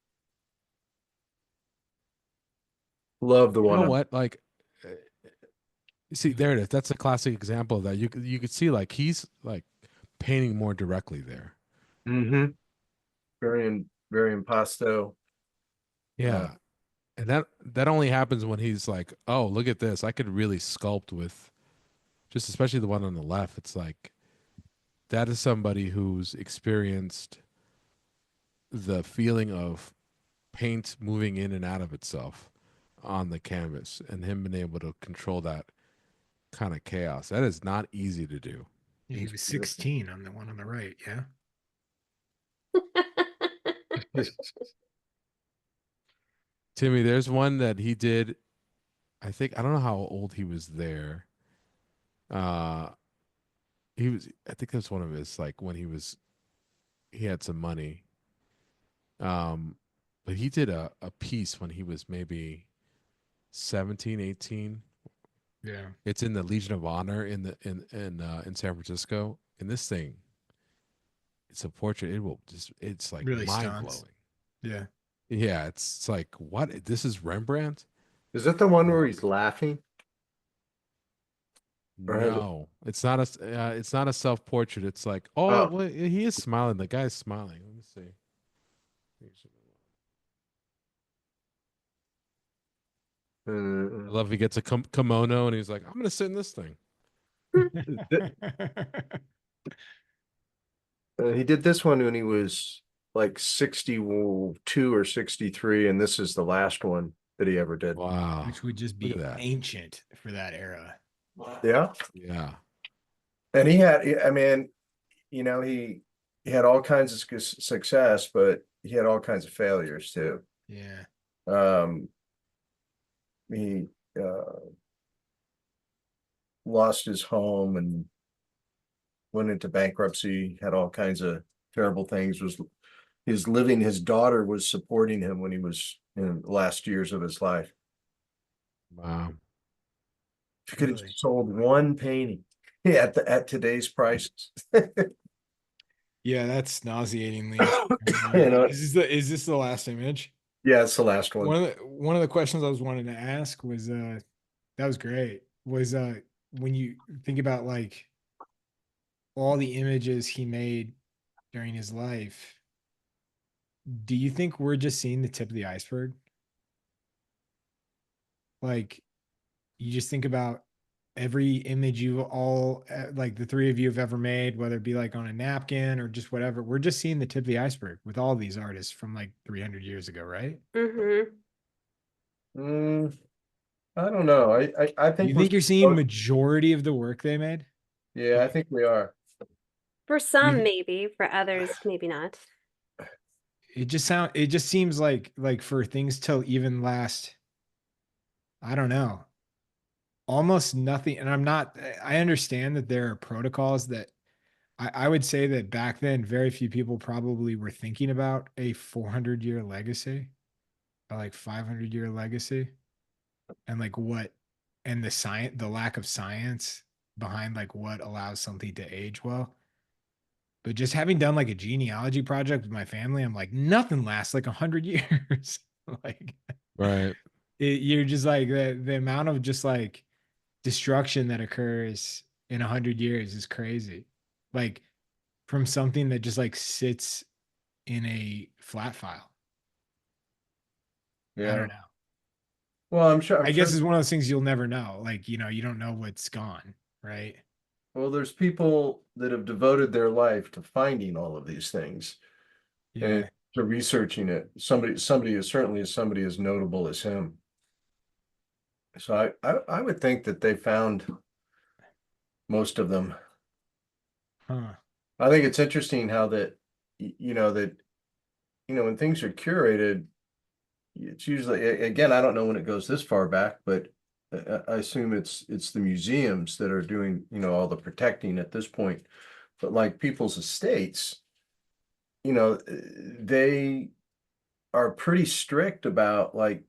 Love the You one know on. what? Like, see, there it is. That's a classic example of that. You could see like he's like painting more directly there. Mm-hmm. Very impasto. Uh, Yeah. And that only happens when he's like, "Oh, look at this! I could really sculpt with just especially the one on the left." It's like that is somebody who's experienced the feeling of paint moving in and out of itself on the canvas, and him being able to control that kind of chaos. That is not easy to do. Yeah, he he's was beautiful. 16 on the one on the right. Yeah. Timmy, there's one that he did. I don't know how old he was there. Uh, he was. I think that's one of his like when he had some money. Um, but he did a piece when he was maybe 17, 18. Yeah. It's in the Legion of Honor in San Francisco. And this thing, it's a portrait. It's like Really mind stunts. blowing. Yeah. Yeah, it's like what? This is Rembrandt? Is that the one where he's laughing? Or has it? No, it's not a self portrait. It's like, oh, Oh, well, he is smiling. The guy's smiling. Let me see. I uh, love he gets a kimono and he's like, I'm gonna sit in this thing. he did this one when he was like 62 or 63, and this is the last one that he ever did. Wow, Which would just look at be that. ancient for that era. Yeah. Yeah, And I mean, he had all kinds of success, but he had all kinds of failures too. Yeah. Um, he lost his home and went into bankruptcy, had all kinds of terrible things, his daughter was supporting him when he was in the last years of his life. Wow. If you could have Really? sold one painting at today's prices. Yeah, that's nauseatingly. You know, Is this the last image? yeah, it's the last one. One of the questions I was wanting to ask was that was great. Was when you think about like all the images he made during his life, do you think we're just seeing the tip of the iceberg? Like you just think about every image you all like the three of you have ever made, whether it be like on a napkin or just whatever. We're just seeing the tip of the iceberg with all these artists from like 300 years ago, right? Mm-hmm. I don't know. I think You we're think you're seeing majority of the work they made? yeah, I think we are. For You some, th- maybe. For others, maybe not. it just seems like for things to even last, I don't know, almost nothing. And I understand that there are protocols that I would say that back then, very few people probably were thinking about a 400-year legacy, or like 500-year legacy, and like what, and the lack of science behind like what allows something to age well. But just having done like a genealogy project with my family, I'm like, nothing lasts like 100 years. Like, Right. you're just like the amount of just like destruction that occurs in 100 years is crazy. Like from something that just like sits in a flat file. I Yeah. don't know. Well, I'm sure. I guess it's one of those things you'll never know. Like, you don't know what's gone, right? Well, there's people that have devoted their life to finding all of these things and Yeah. to researching it. Somebody is certainly somebody as notable as him. So I would think that they found most of them. Huh. I think it's interesting how that when things are curated, it's usually again, I don't know when it goes this far back, but I assume it's the museums that are doing, all the protecting at this point. But like people's estates, they are pretty strict about like,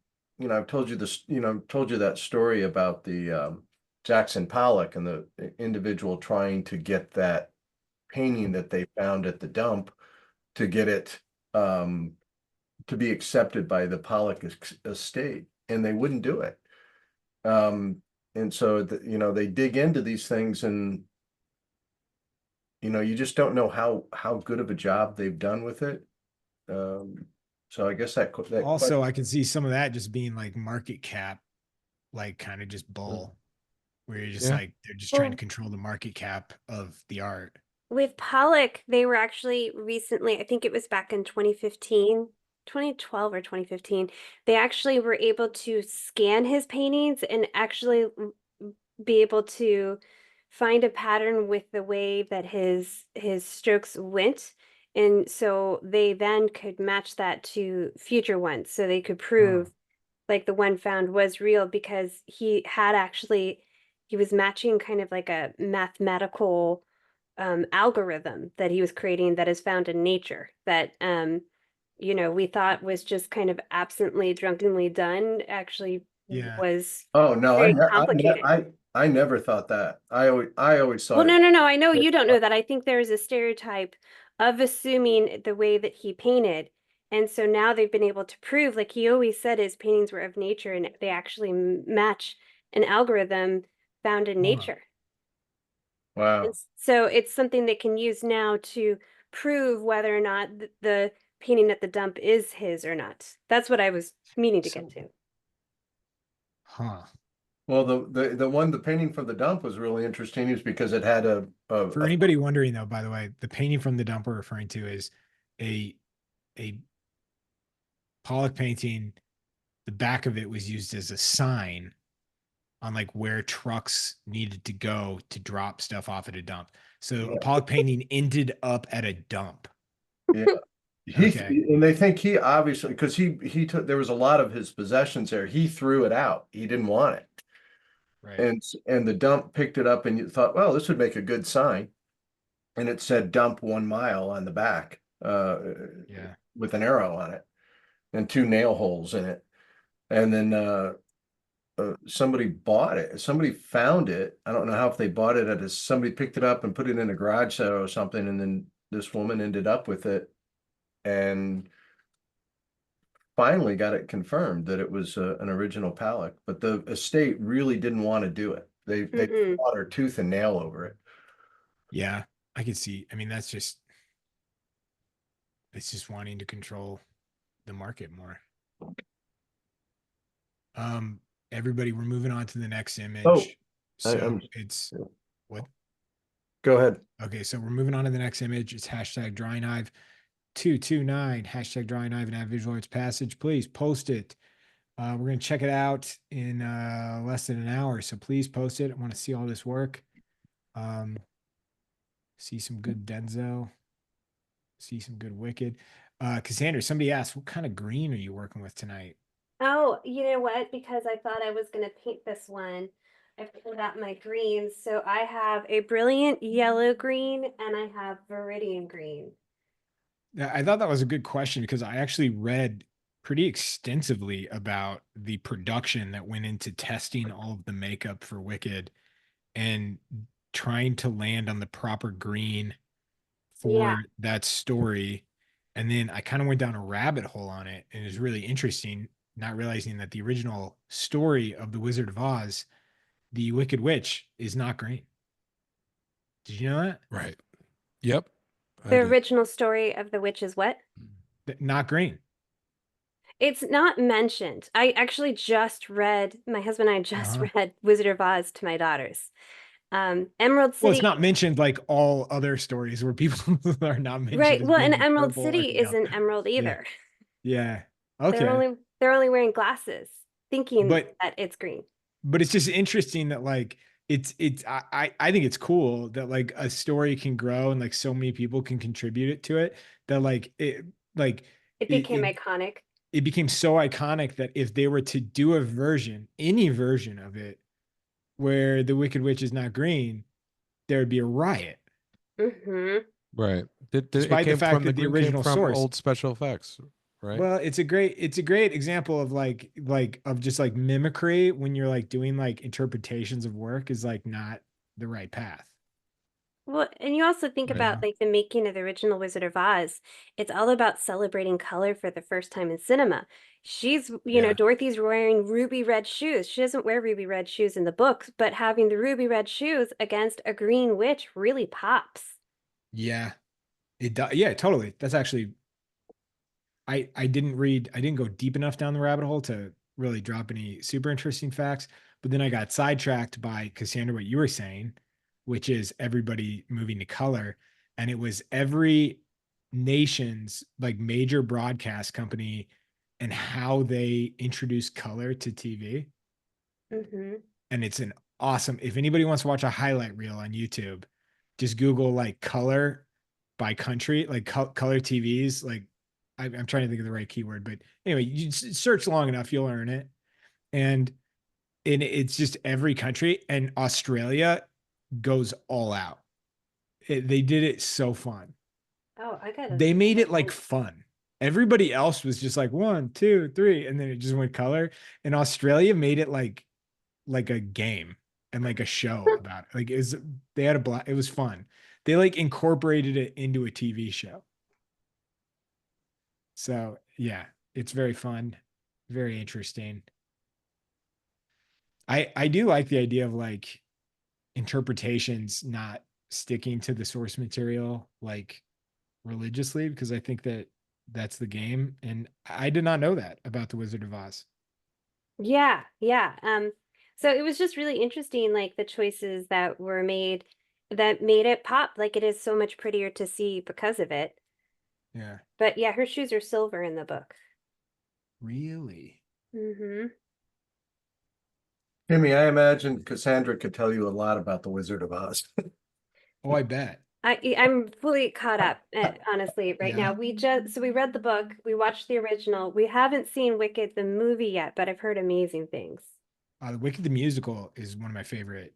I've told you this, I've told you that story about the Jackson Pollock and the individual trying to get that painting that they found at the dump to get it to be accepted by the Pollock estate, and they wouldn't do it. And so they dig into these things, and you just don't know how good of a job they've done with it. So I guess that Also, I can see some of that just being like market cap, like kind of just bull, where you're just Yeah. like, they're just trying to Well, control the market cap of the art. with Pollock, they were actually recently, I think it was back in 2015, 2012 or 2015, they actually were able to scan his paintings and actually be able to find a pattern with the way that his strokes went. And so they then could match that to future ones. So they could prove like the one found was real because he was matching kind of like a mathematical algorithm that he was creating that is found in nature that we thought was just kind of absently drunkenly done actually Yeah. was oh no, very complicated. I never thought that. I always Well, thought it. no, I know you don't know that. I think there is a stereotype of assuming the way that he painted. And so now they've been able to prove, like he always said, his paintings were of nature and they actually match an algorithm found in Huh. nature. Wow. And so it's something they can use now to prove whether or not the painting at the dump is his or not. That's what I was meaning to get to. Huh. Well, the painting from the dump was really interesting, is because it had For anybody wondering though, by the way, the painting from the dump we're referring to is a Pollock painting. The back of it was used as a sign on like where trucks needed to go to drop stuff off at a dump. So a Pollock painting ended up at a dump. yeah. Okay. And they think he obviously, because he took, there was a lot of his possessions there. He threw it out. He didn't want it. Right. And the dump picked it up and you thought, well, this would make a good sign. and it said dump 1 mile on the back, Yeah. with an arrow on it and 2 nail holes in it. And then somebody bought it. Somebody found it. I don't know how, if they bought it at somebody picked it up and put it in a garage sale or something, and then this woman ended up with it and finally got it confirmed that it was an original pallet. But the estate really didn't want to do it. They Mm-mm. fought her tooth and nail over it. Yeah. I can see. I mean, it's just wanting to control the market more. Everybody, we're moving on to the next image. Oh, So it's what? Go ahead. Okay, so we're moving on to the next image. It's hashtag drawing hive 229, hashtag drawing hive and add visual arts passage. Please post it. We're going to check it out in less than an hour. So please post it. I want to see all this work. See some good Denzo. See some good Wicked. Cassandra, somebody asked, what kind of green are you working with tonight? Oh, you know what? Because I thought I was going to paint this one, I pulled out my greens. So I have a brilliant yellow green and I have viridian green. I thought that was a good question because I actually read pretty extensively about the production that went into testing all of the makeup for Wicked and trying to land on the proper green for Yeah. that story. And then I kind of went down a rabbit hole on it, and it was really interesting, not realizing that the original story of the Wizard of Oz, the Wicked Witch, is not green. Did you know that? Right. Yep. I The did. original story of the witch is what? Not green. It's not mentioned. I actually just read, my husband and I just Uh-huh. read Wizard of Oz to my daughters. Emerald City. Well, it's not mentioned like all other stories where people are not mentioned. Right. As Well, being and Emerald purple or, City isn't emerald Yeah. either. Yeah. They're Okay. only wearing glasses, thinking But that it's green. it's just interesting that like I think it's cool that like a story can grow and like so many people can contribute it to it, that It became iconic. it became so iconic that if they were to do a version, any version of it, where the Wicked Witch is not green, there would be a riot. Hmm. Right. It Despite the came fact from that the green came original from source. old special effects, right? Well, it's a great example of of just like mimicry when you're like doing like interpretations of work is like not the right path. Well, and you also think Right. about like the making of the original Wizard of Oz. It's all about celebrating color for the first time in cinema. She's, Yeah. Dorothy's wearing ruby red shoes. She doesn't wear ruby red shoes in the books, but having the ruby red shoes against a green witch really pops. Yeah. It does. Yeah, totally. That's actually I didn't go deep enough down the rabbit hole to really drop any super interesting facts, but then I got sidetracked by Cassandra, what you were saying, which is everybody moving to color. And it was every nation's like major broadcast company and how they introduce color to TV. Hmm. And it's an awesome, if anybody wants to watch a highlight reel on YouTube, just Google like color by country, like color TVs. Like I'm trying to think of the right keyword, but anyway, you search long enough, you'll earn it. And it's just every country, and Australia goes all out. They did it so fun. Oh, I gotta. They made it like fun. Everybody else was just like 1, 2, 3, and then it just went color. And Australia made it like a game and like a show about it. Like they had it was fun. They like incorporated it into a TV show. So yeah, it's very fun, very interesting. I do like the idea of like interpretations not sticking to the source material like religiously, because I think that that's the game. And I did not know that about the Wizard of Oz. Yeah, yeah. So it was just really interesting, like the choices that were made that made it pop. Like it is so much prettier to see because of it. Yeah. But yeah, her shoes are silver in the book. Really? Mm-hmm. Jimmy, I imagine Cassandra could tell you a lot about the Wizard of Oz. Oh, I bet. I'm fully caught up, honestly, right Yeah. now. We read the book, we watched the original. We haven't seen Wicked the movie yet, but I've heard amazing things. The Wicked the musical is one of my favorite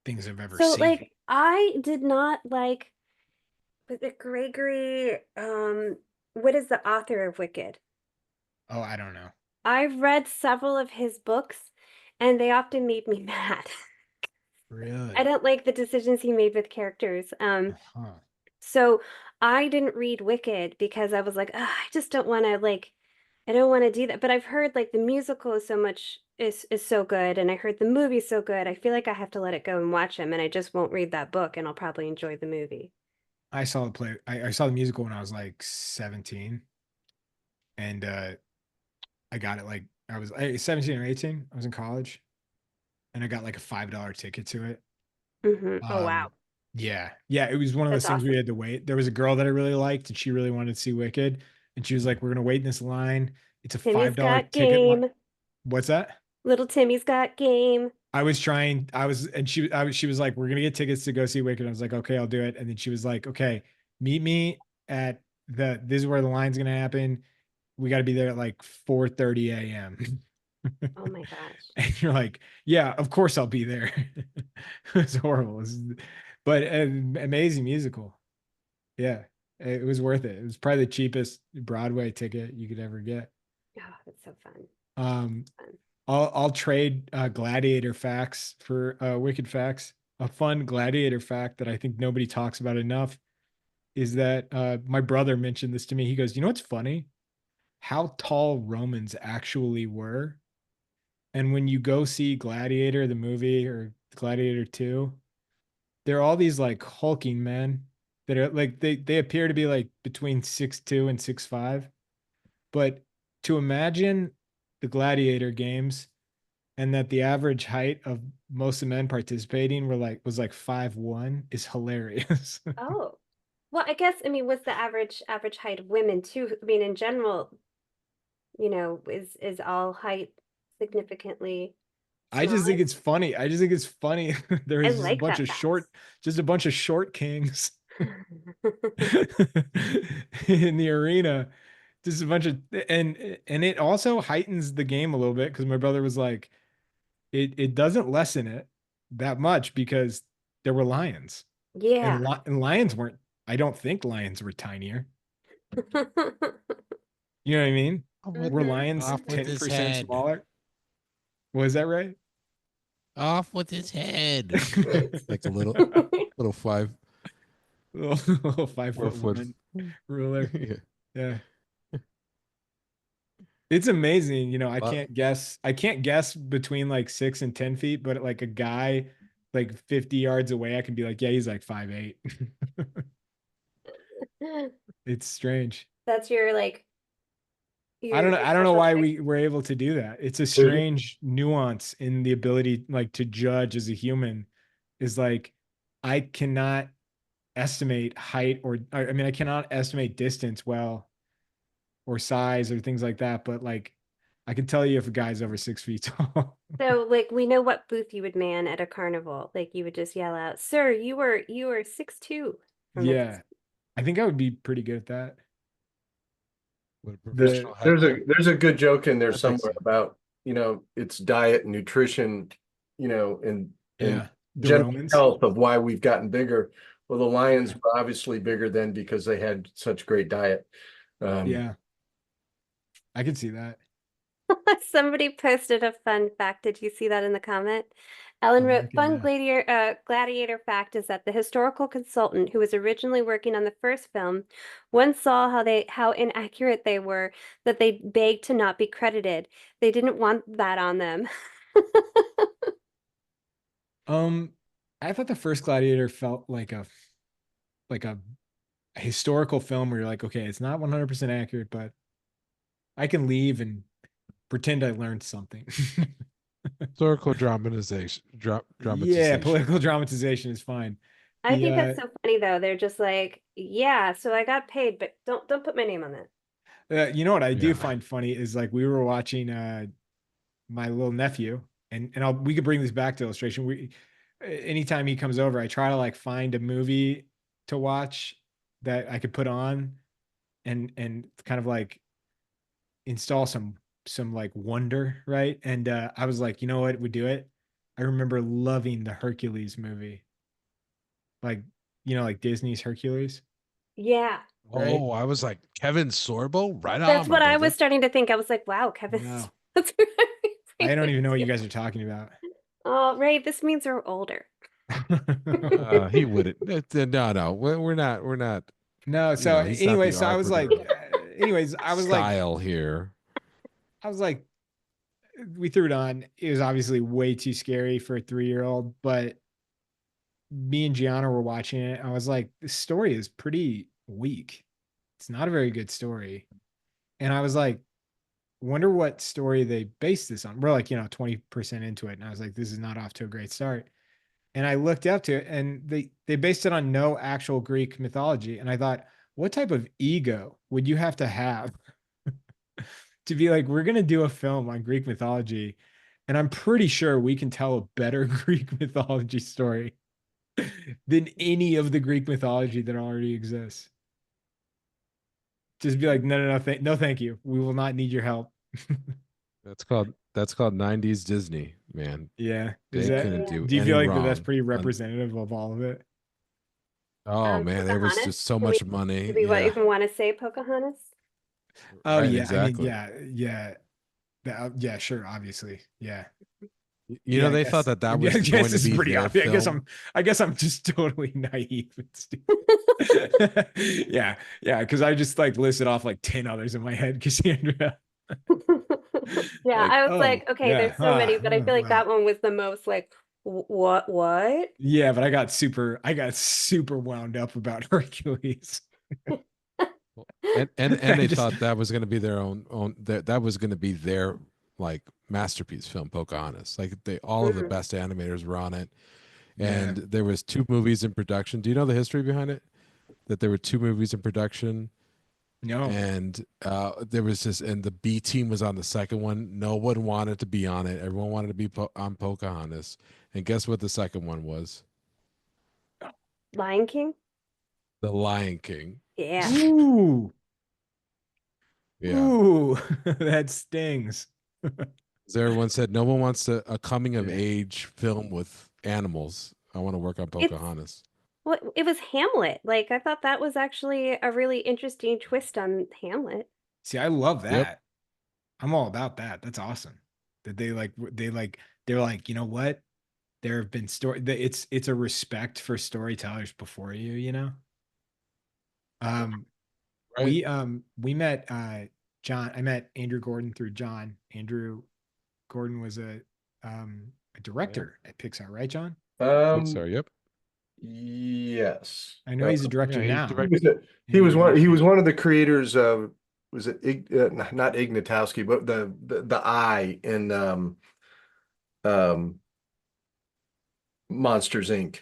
things I've ever So seen. like I did not like Was it Gregory? What is the author of Wicked? Oh, I don't know. I've read several of his books, and they often made me mad. I Really? don't like the decisions he made with characters. Huh. So I didn't read Wicked because I was like, "Ugh, I just don't want to like, I don't want to do that." But I've heard like the musical is so much is so good, and I heard the movie's so good. I feel like I have to let it go and watch them, and I just won't read that book, and I'll probably enjoy the movie. I saw the play. I saw the musical when I was like 17, and I got it like I was 17 or 18. I was in college, and I got like a $5 ticket to it. Oh wow, Yeah, yeah, it was one of those that's things where awesome. you had to wait. There was a girl that I really liked, and she really wanted to see Wicked, and she was like, "We're gonna wait in this line. It's a Timmy's $5 got ticket line." game. What's that? Little Timmy's got game. I was trying. I was, and she was like, "We're gonna get tickets to go see Wicked." I was like, "Okay, I'll do it." And then she was like, "Okay, meet me at this is where the line's gonna happen. We got to be there at like 4:30 a.m." Oh my gosh. And you're like, "Yeah, of course I'll be there." It was horrible. But an amazing musical. Yeah, it was worth it. It was probably the cheapest Broadway ticket you could ever get. Oh, that's so fun. Um, Fun. I'll trade Gladiator facts for Wicked facts. A fun Gladiator fact that I think nobody talks about enough is that my brother mentioned this to me. He goes, "You know what's funny? How tall Romans actually were. And when you go see Gladiator, the movie, or Gladiator 2, they're all these like hulking men that are like they appear to be like between 6'2" and 6'5". But to imagine the Gladiator games and that the average height of most of the men participating was like 5'1" is hilarious. Oh, well, I guess, I mean, what's the average height of women too? I mean, in general, is all height significantly I just smaller? think it's funny. I just think it's funny. There I is like that fact. just a bunch of short kings in the arena. Just a bunch of and it also heightens the game a little bit because my brother was like, it doesn't lessen it that much because there were lions Yeah. and lions weren't. I don't think lions were tinier. You know what I mean? Were hmm lions Off with 10% his head. smaller? Was that right? Off with his head. Like a little Little five four foot foot. one ruler. Yeah. Yeah. It's amazing. But I can't guess between like 6 and 10 feet, but like a guy like 50 yards away, I can be like, yeah, he's like 5'8". It's strange. That's your like I don't know. your I don't know special why trick. we were able to do that. It's a There's strange nuance in the ability like to judge as a human is like I cannot estimate height I mean I cannot estimate distance well or size or things like that, but like I can tell you if a guy's over 6 feet tall. So like we know what booth you would man at a carnival. Like you would just yell out, "Sir, you were 6'2" from a Yeah. distance." I think I would be pretty good at that. with a The professional there's a headbutt, there's a good joke in there that makes somewhere sense. about, it's diet and nutrition, and yeah, the general Romans. health of why we've gotten bigger. Well, the lions Yeah. were obviously bigger then because they had such great diet. Um, Yeah. I could see that. Somebody posted a fun fact. Did you see that in the comment? Ellen I'm wrote, looking "Fun now. gladiator fact is that the historical consultant who was originally working on the first film once saw how inaccurate they were that they begged to not be credited. They didn't want that on them." Um, I thought the first Gladiator felt like a historical film where you're like, okay, it's not 100% accurate, but I can leave and pretend I learned something. Historical dramatization. Yeah, Dramatization. political dramatization is fine. I The think that's so funny though. They're just like, "Yeah, so I got paid, but don't put my name on that." you know what I do Yeah. find funny is like we were watching my little nephew and we could bring this back to illustration. Anytime he comes over, I try to like find a movie to watch that I could put on and kind of like install some like wonder, right? And I was like, you know what would do it? I remember loving the Hercules movie. Like, like Disney's Hercules. Yeah. Right? Oh, I was like Kevin Sorbo, right That's on, my what I was brother. starting to think. I was like, wow, Kevin. No. That's I don't even know what you right. guys are talking about. Oh, right. This means we're older. He wouldn't. No, we're not. We're not. No, You so know, he's not anyway, the so I was arbiter like, of anyways, style here. I was like, we threw it on. It was obviously way too scary for a 3-year-old, but me and Gianna were watching it. I was like, this story is pretty weak. It's not a very good story. And I was like, wonder what story they based this on. We're like, 20% into it. And I was like, this is not off to a great start. And I looked up to it and they based it on no actual Greek mythology. And I thought, what type of ego would you have to be like, we're gonna do a film on Greek mythology, and I'm pretty sure we can tell a better Greek mythology story than any of the Greek mythology that already exists. Just be like, no, no, no, no, thank you. We will not need your help. That's called 90s Disney, man. Yeah. Is They that, couldn't do do you any feel like that that's wrong. pretty representative of all of it? Oh man, there was Pocahontas? just so Do we much money. do we Yeah, even want to say Pocahontas? Oh right, yeah. I mean, exactly. yeah. Yeah, sure, obviously. Yeah. You Yeah, know, I they thought guess. that I that was guess going to this is be pretty their obvious. film. I guess I'm just totally naive and stupid. Yeah, yeah, because I just like listed off like 10 others in my head, Cassandra. Yeah, Like, I was oh like, okay, yeah, there's so many, but I feel like well. that one was the most like, what? Yeah, but I got super wound up about Hercules. And I they just thought that was going to be their own that was going to be their like masterpiece film, Pocahontas. Like all of the Mhm. best animators were on it, yeah. and there was 2 movies in production. Do you know the history behind it? That there were 2 movies in production, No. and there was just, and the B team was on the second one. No one wanted to be on it. Everyone wanted to be on Pocahontas, and guess what the second one was? Lion King? The Lion King. Yeah. Ooh, Yeah. ooh, that stings. So everyone said no one wants a coming of Yeah. age film with animals. I want to work on It's Pocahontas. well, it was Hamlet. Like I thought that was actually a really interesting twist on Hamlet. See, I love Yep. that. I'm all about that. That's awesome. That they're like, you know what? There have been it's a respect for storytellers before you, you know? Um Right. we met John. I met Andrew Gordon through John. Andrew Gordon was a director at Pixar, right, John? Pixar. Yep. Yes. I know he's a director Yeah, he now. He directed. was, he And was he he was one of the creators of, was it not Ignatowski, but the eye in um Monsters Inc.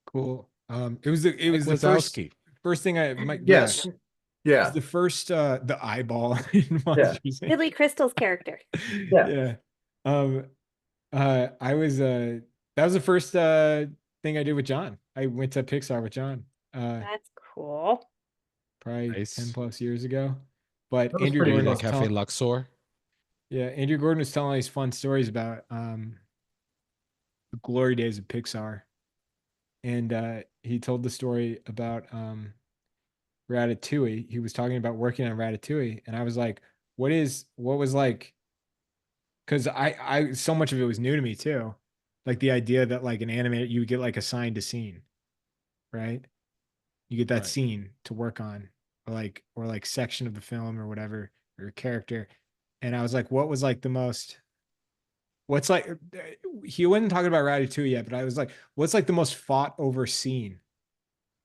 cool. It was the Wazowski. first thing I my yeah. Yes. It was Yeah. the first the eyeball in Yeah. Monsters Inc. Billy Crystal's character. Yeah. Yeah. Um I was that was the first thing I did with John. I went to Pixar with John That's cool. probably 10 Nice. plus years ago. But That was Andrew pretty Maybe Gordon the cool. was Cafe telling Luxor. yeah, Andrew Gordon was telling these fun stories about the glory days of Pixar. And he told the story about Ratatouille. He was talking about working on Ratatouille, and I was like, what was like?" Because I so much of it was new to me too, like the idea that like an animator you get like assigned a scene, right? You get that Right. scene to work on, or like section of the film or whatever, or character. And I was like, what was like the most? What's like? He wasn't talking about Ratatouille yet, but I was like, what's like the most fought over scene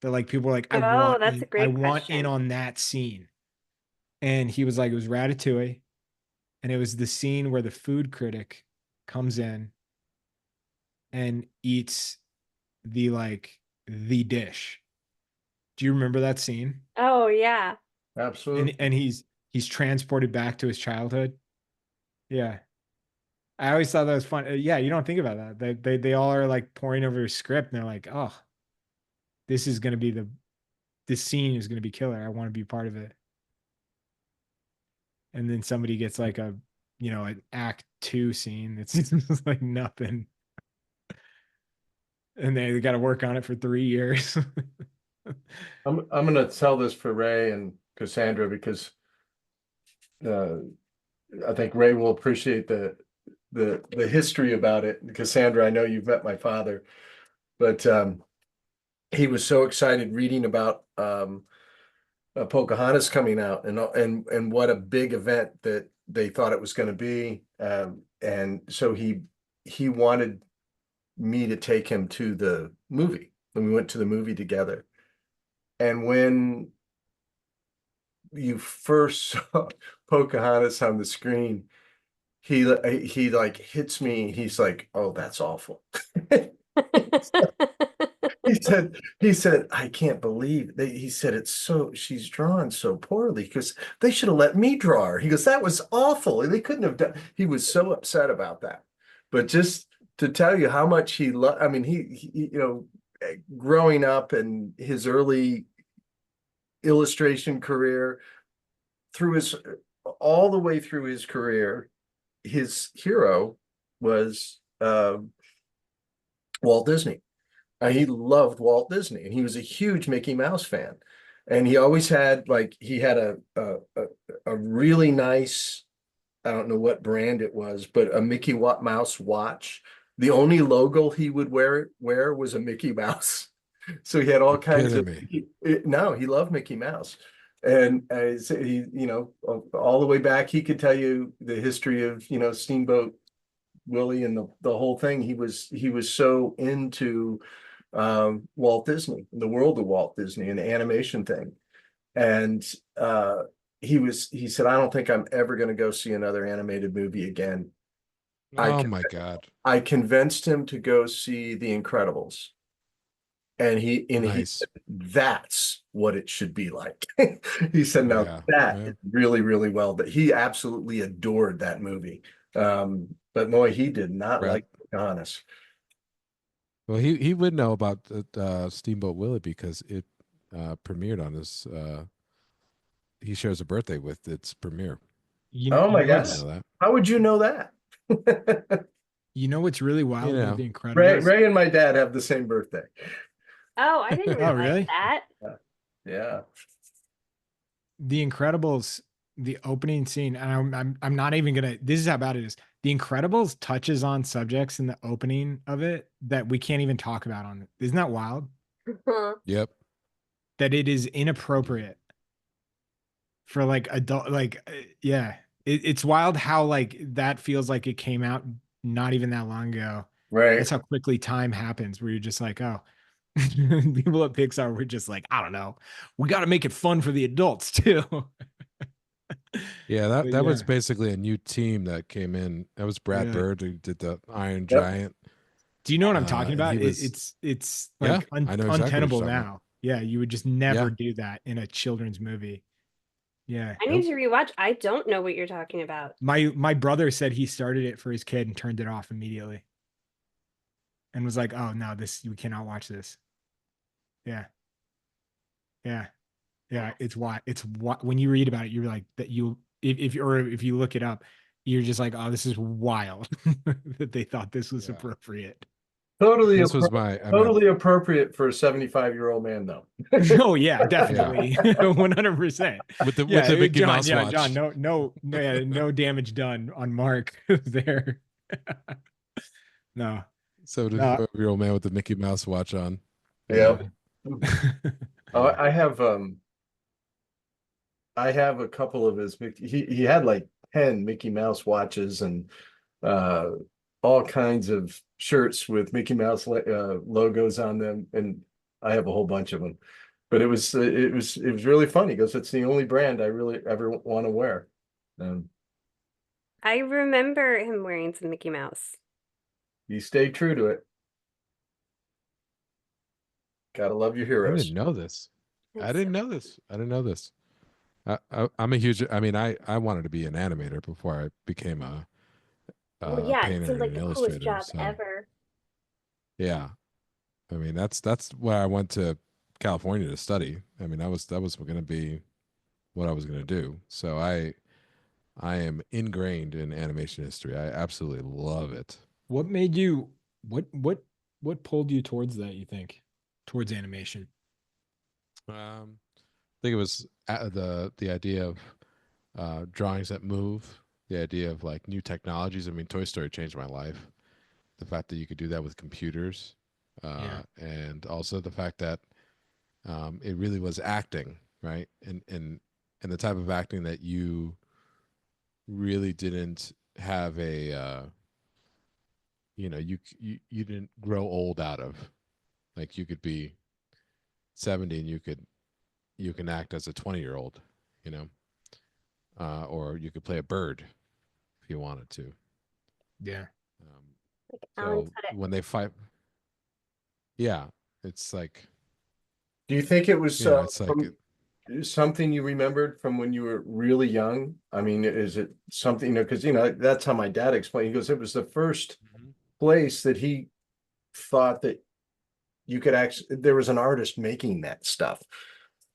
that like people are like, Oh, that's a I great want in question. on that scene. And he was like, it was Ratatouille. And it was the scene where the food critic comes in and eats the dish. Do you remember that scene? Oh, yeah. Absolutely. And he's transported back to his childhood. Yeah. I always thought that was fun. Yeah, you don't think about that. They all are like pouring over a script and they're like, oh, this is gonna be this scene is gonna be killer. I want to be part of it. And then somebody gets like an act 2 scene that's just like nothing. And they got to work on it for 3 years. I'm gonna tell this for Ray and Cassandra because I think Ray will appreciate the history about it. Cassandra, I know you've met my father, but he was so excited reading about Pocahontas coming out and what a big event that they thought it was going to be. And so he wanted me to take him to the movie, and we went to the movie together. And when you first saw Pocahontas on the screen, he like hits me. He's like, "Oh, that's awful." He said, I can't believe he said, she's drawn so poorly because they should have let me draw her. He goes, that was awful. They couldn't have done. He was so upset about that. But just to tell you how much he loved, I mean, he, growing up and his early illustration career all the way through his career, his hero was Walt Disney. He loved Walt Disney, and he was a huge Mickey Mouse fan. And he always had he had a really nice, I don't know what brand it was, but a Mickey Mouse watch. The only logo he would wear was a Mickey Mouse. So he had all You're kinds of kidding no, he loved Mickey Mouse. And he, all the way back, he could tell you the history of, Steamboat Willie and the whole thing. He was so into Walt Disney, the world of Walt Disney and the animation thing. And he said, I don't think I'm ever going to go see another animated movie again. Oh my God. I convinced him to go see The Incredibles. And he Nice. said, that's what it should be like. He said, no, Yeah, that yeah. is really, really well. That he absolutely adored that movie. But boy, he did not Brad- like Pocahontas. Well, he would know about Steamboat Willie because it premiered on his. He shares a birthday with its premiere. Oh my you know I gosh. didn't know that. How would you know that? You know what's really wild know. about The Incredibles? Ray and my dad have the same birthday. Oh, I didn't realize really? that. Yeah. The Incredibles, the opening scene, and I'm not even gonna. This is how bad it is. The Incredibles touches on subjects in the opening of it that we can't even talk about on it. Isn't that wild? Yep. That it is inappropriate for adult, yeah. It's wild how that feels like it came out not even that long ago. Right. That's how quickly time happens. Where you're just like, oh, people at Pixar were just like, I don't know, we got to make it fun for the adults too. Yeah, that But was yeah. basically a new team that came in. That was Brad Really? Bird who did the Iron Yep. Giant. Do you know what I'm talking and about? he was- It's Yeah, like I know exactly what you're untenable talking about. now. Yeah, you would just never Yeah. do that in a children's movie. Yeah. I need to rewatch. I don't know what you're talking about. My brother said he started it for his kid and turned it off immediately. And was like, "Oh no, we cannot watch this." Yeah. Yeah. Yeah, it's why when you read about it, you're like that if you look it up, you're just like, "Oh, this is wild." That they thought this was Yeah. appropriate. Totally, This was my. I mean, totally appropriate for a 75-year-old man, though. Oh yeah, definitely. 100%. with the Yeah, Mickey John, Mouse yeah, watch. John, no damage done on Mark there. No. 74-year-old man with the Mickey Mouse watch on. Yeah. Oh, Yeah. I have a couple of his he had like 10 Mickey Mouse watches and all kinds of shirts with Mickey Mouse logos on them, and I have a whole bunch of them. But it was really funny because it's the only brand I really ever want to wear. I remember him wearing some Mickey Mouse. You stay true to it. Gotta love your I heroes. didn't know this. I That's didn't so- know this. I didn't know this. I'm a huge. I mean, I wanted to be an animator before I became a Well, yeah, it painter seems like and the an coolest illustrator. job So ever. yeah, I mean that's why I went to California to study. I mean that was going to be what I was going to do. So I am ingrained in animation history. I absolutely love it. What made you what pulled you towards that, you think? Towards animation? I think it was the idea of drawings that move, the idea of like new technologies. I mean, Toy Story changed my life. The fact that you could do that with computers, and also the fact that it really was acting, right? And the type of acting that you really didn't have you didn't grow old out of. Like you could be 70 and you can act as a 20-year-old, you know, or you could play a bird if you wanted to. Yeah. Like Alan So said it. when they fight, yeah, it's like, Do you think it was it's like from something you remembered from when you were really young? I mean, is it something, because that's how my dad explained. He goes, it was the first place that he thought that you could actually, there was an artist making that stuff.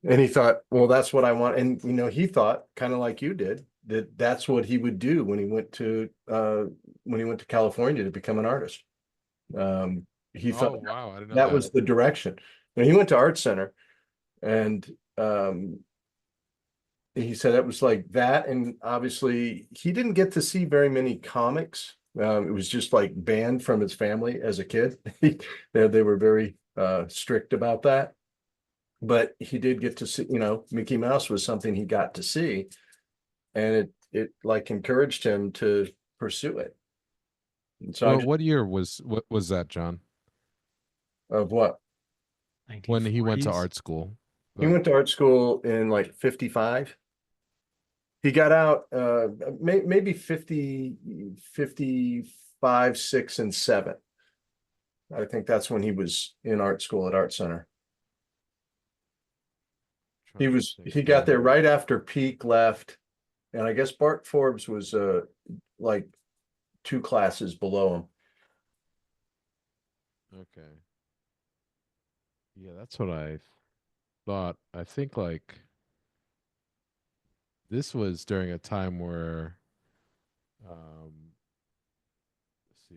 And he thought, well, that's what I want. And, he thought kind of like you did, that that's what he would do when he went to California to become an artist. He oh thought wow, I didn't know that that. was the direction. He went to art center, and he said it was like that. And obviously he didn't get to see very many comics. It was just like banned from his family as a kid. They were very strict about that. But he did get to see, Mickey Mouse was something he got to see. And it like encouraged him to pursue it. And so Well, what year what was that, John? of what? When he went to 1940s? art school? He went to art school in like 55. He got out maybe 50, 55, 6, and 7. I think that's when he was in art school at Art Center. He got there right after Peak left, and I guess Bart Forbes was like 2 classes below him. Okay. Yeah, that's what I thought. I think like this was during a time where let's see,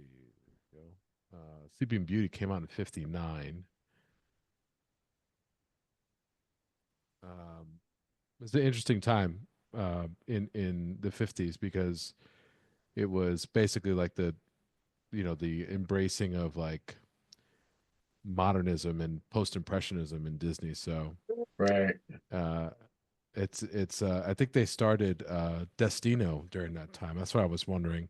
there we go. Sleeping Beauty came out in 59. It was an interesting time in the 50s because it was basically like the embracing of like modernism and post-impressionism in Disney. So Right. uh it's I think they started Destino during that time. That's what I was wondering.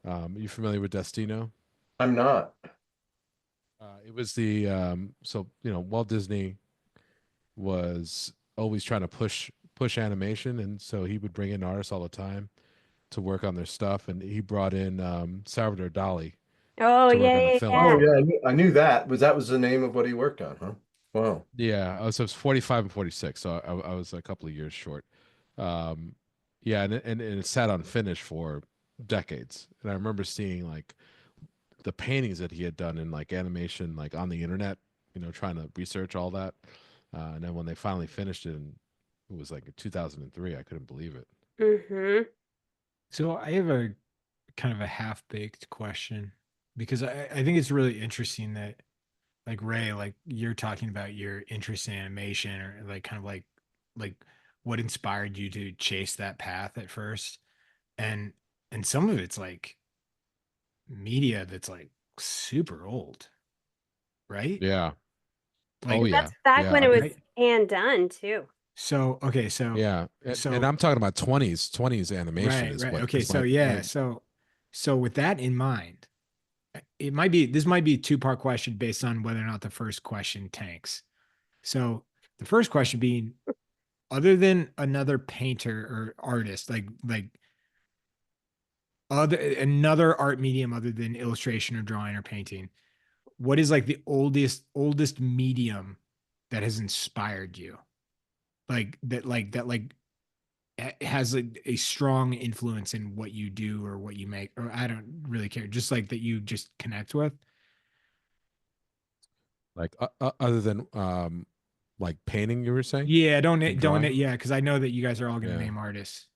You familiar with Destino? I'm not. It was the so Walt Disney was always trying to push animation, and so he would bring in artists all the time to work on their stuff, and he brought in Salvador Dali Oh, to work yeah, on the yeah, film. Oh yeah. yeah, I knew that. That was the name of what he worked on, huh? Wow. Yeah, so it was 45 and 46, so I was a couple of years short. Yeah, and it sat unfinished for decades, and I remember seeing like the paintings that he had done in like animation, like on the internet, trying to research all that. And then when they finally finished it, and it was like in 2003, I couldn't believe it. Mm-hmm. So I have a kind of a half-baked question because I think it's really interesting that like Ray, like you're talking about your interest in animation or like kind of like what inspired you to chase that path at first. And and some of it's like media that's like super old, right? Yeah. Like Oh yeah. That's back Yeah. when I it was mean, right. hand done too. So okay, so yeah. And so I'm talking about 20s animation right, is right. what Okay, is so my yeah, so with that in mind, this might be a two-part question based on whether or not the first question tanks. So the first question being, other than another painter or artist, like other another art medium other than illustration or drawing or painting, what is like the oldest medium that has inspired you? Like has a strong influence in what you do or what you make, or I don't really care, just like that you just connect with. like other than like painting, you were saying, Yeah, and don't drawing. yeah, because I know that you guys are all gonna Yeah. name artists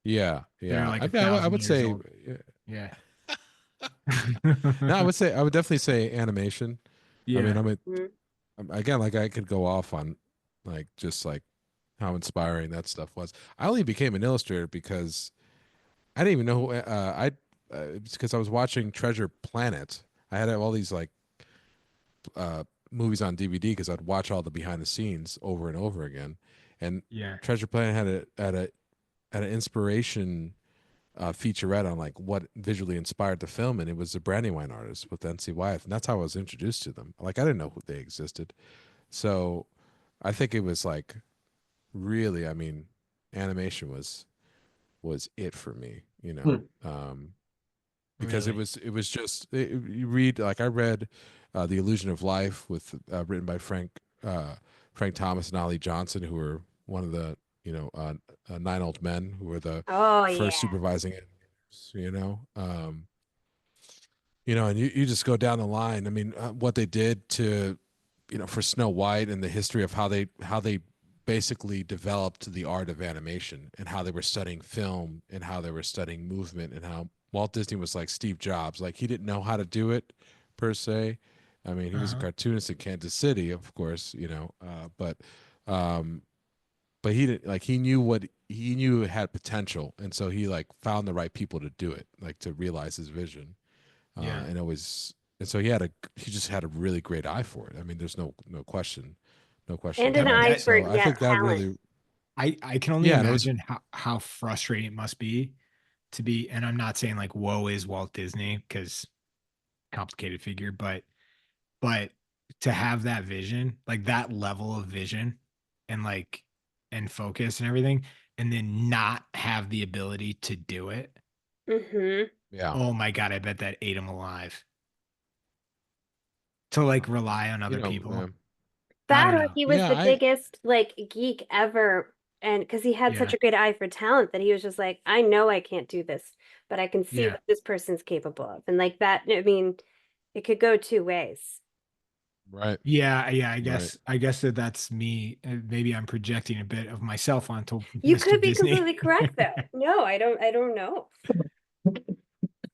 Yeah. that are Yeah. like I a mean, I thousand would years say old. Yeah. no, I would definitely say animation. I mean, Yeah. I'm a Mhm. again, like I could go off on like just like how inspiring that stuff was. I only became an illustrator because I didn't even know it's because I was watching Treasure Planet. I had all these like movies on DVD because I'd watch all the behind the scenes over and over again. And Yeah. Treasure Planet had an inspiration featurette on like what visually inspired the film, and it was the Brandywine Artist with NC Wyeth, and that's how I was introduced to them. Like I didn't know who they existed, so I think it was like really, I mean, animation was it for me, you know, because Really? it was just you read like I read The Illusion of Life with written by Frank Thomas and Ollie Johnson, who were one of the nine old men who were the Oh first yeah. supervising animators, and you just go down the line. I mean, what they did to, for Snow White and the history of how they basically developed the art of animation and how they were studying film and how they were studying movement and how Walt Disney was like Steve Jobs. Like he didn't know how to do it per se. I mean, he was a Uh-huh. cartoonist in Kansas City, of course, um, but he didn't like he knew it had potential, and so he like found the right people to do it, like to realize his vision. Yeah. And it was and so he just had a really great eye for it. I mean, there's no question, no question And an That about eye it. that for, So I yeah, think that talent. really, I can only yeah, and it was imagine how frustrating it must be to be, and I'm not saying like woe is Walt Disney because complicated figure, but to have that vision, like that level of vision and like and focus and everything, and then not have the ability to do it. Mm-hmm. yeah, Oh my God, I bet that ate him alive. To like rely on other people. man. I That don't or know. he was Yeah, the biggest like geek ever. And because he had such Yeah. a great eye for talent that he was just like, I know I can't do this, but I can see Yeah. what this person's capable of. And like that, I mean, it could go two ways. right, Yeah, yeah, I right. guess that's me. Maybe I'm projecting a bit of myself onto You Mr. could be Disney. completely correct though. No, I don't know.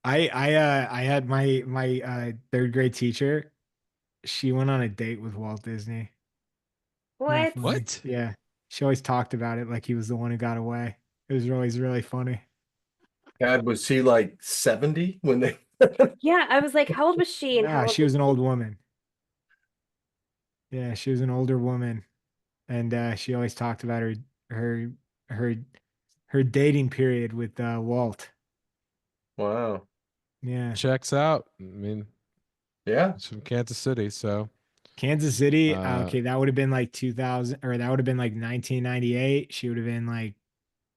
I had my third grade teacher. She went on a date with Walt Disney. Isn't that What? funny? What? Yeah. She always talked about it like he was the one who got away. It was always really funny. God, was he like 70 when they? Yeah, I was like, how old was she and how Yeah, old she was was an he? old woman. Yeah, she was an older woman, and she always talked about her her her dating period with Walt. Wow. Yeah. Checks out. I mean, Yeah. it's from Kansas City, so Kansas City, uh, okay, that would have been like 2000, or that would have been like 1998. She would have been like,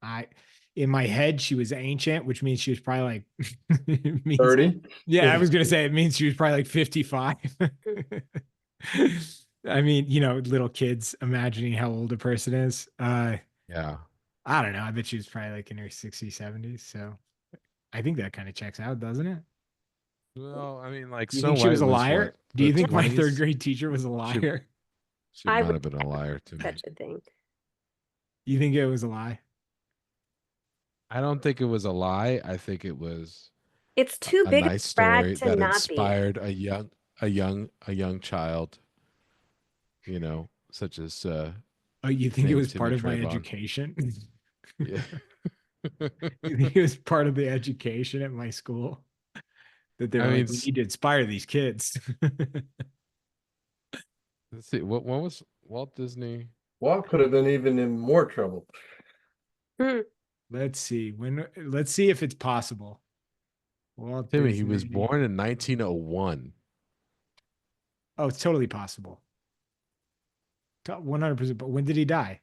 I, in my head, she was ancient, which means she was probably like, it means, 30. yeah, I was gonna say it means she was probably like 55. I mean, little kids imagining how old a person is. yeah. I don't know. I bet she was probably like in her 60s, 70s. So I think that kind of checks out, doesn't it? Well, I mean, like Do you Snow think she was White a was what, liar? Do the you think my third 20s? grade teacher was a She liar? she I might would have been a liar to me. such a thing. You think it was a lie? I don't think it was a lie. I think it was It's too a big of nice a brag story to that not be it. inspired a young child, such as Oh, you think it named was Timmy part of my Trayvon. education? Yeah. You think it was part of the education at my school that they I were mean, like, we need to inspire these kids? let's see. What was Walt Disney? Walt could have been even in more trouble. Hmm. Let's see. Let's see if it's possible. Walt Timmy, he was Disney. born in 1901. Oh, it's totally possible. 100%. But when did he die?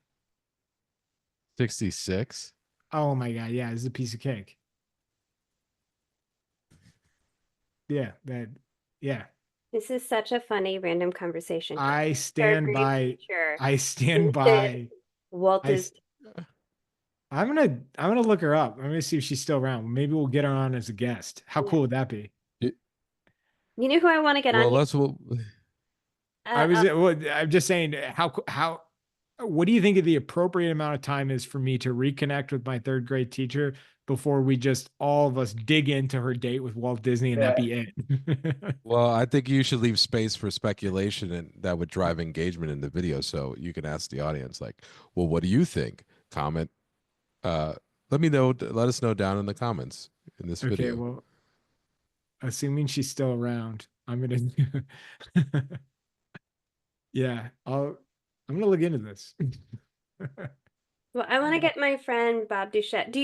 66. Oh my God. Yeah, it's a piece of cake. Yeah, yeah. This is such a funny random conversation. I Third stand grade by, teacher. I stand by, Walt I, is, I'm gonna look her up. I'm gonna see if she's still around. Maybe we'll get her on as a guest. How yeah. cool would that be? You know who I want to get on Well, here? I'm just saying what do you think the appropriate amount of time is for me to reconnect with my third grade teacher before we just all of us dig into her date with Walt Disney and that be it. Well, I think you should leave space for speculation, and that would drive engagement in the video. So you can ask the audience, like, well, what do you think? Comment. Uh, let me know. Let us know down in the comments in this Okay, video. well, assuming she's still around, I'm gonna yeah, I'm gonna look into this. Well, I want to get my friend Bob Duchette. Do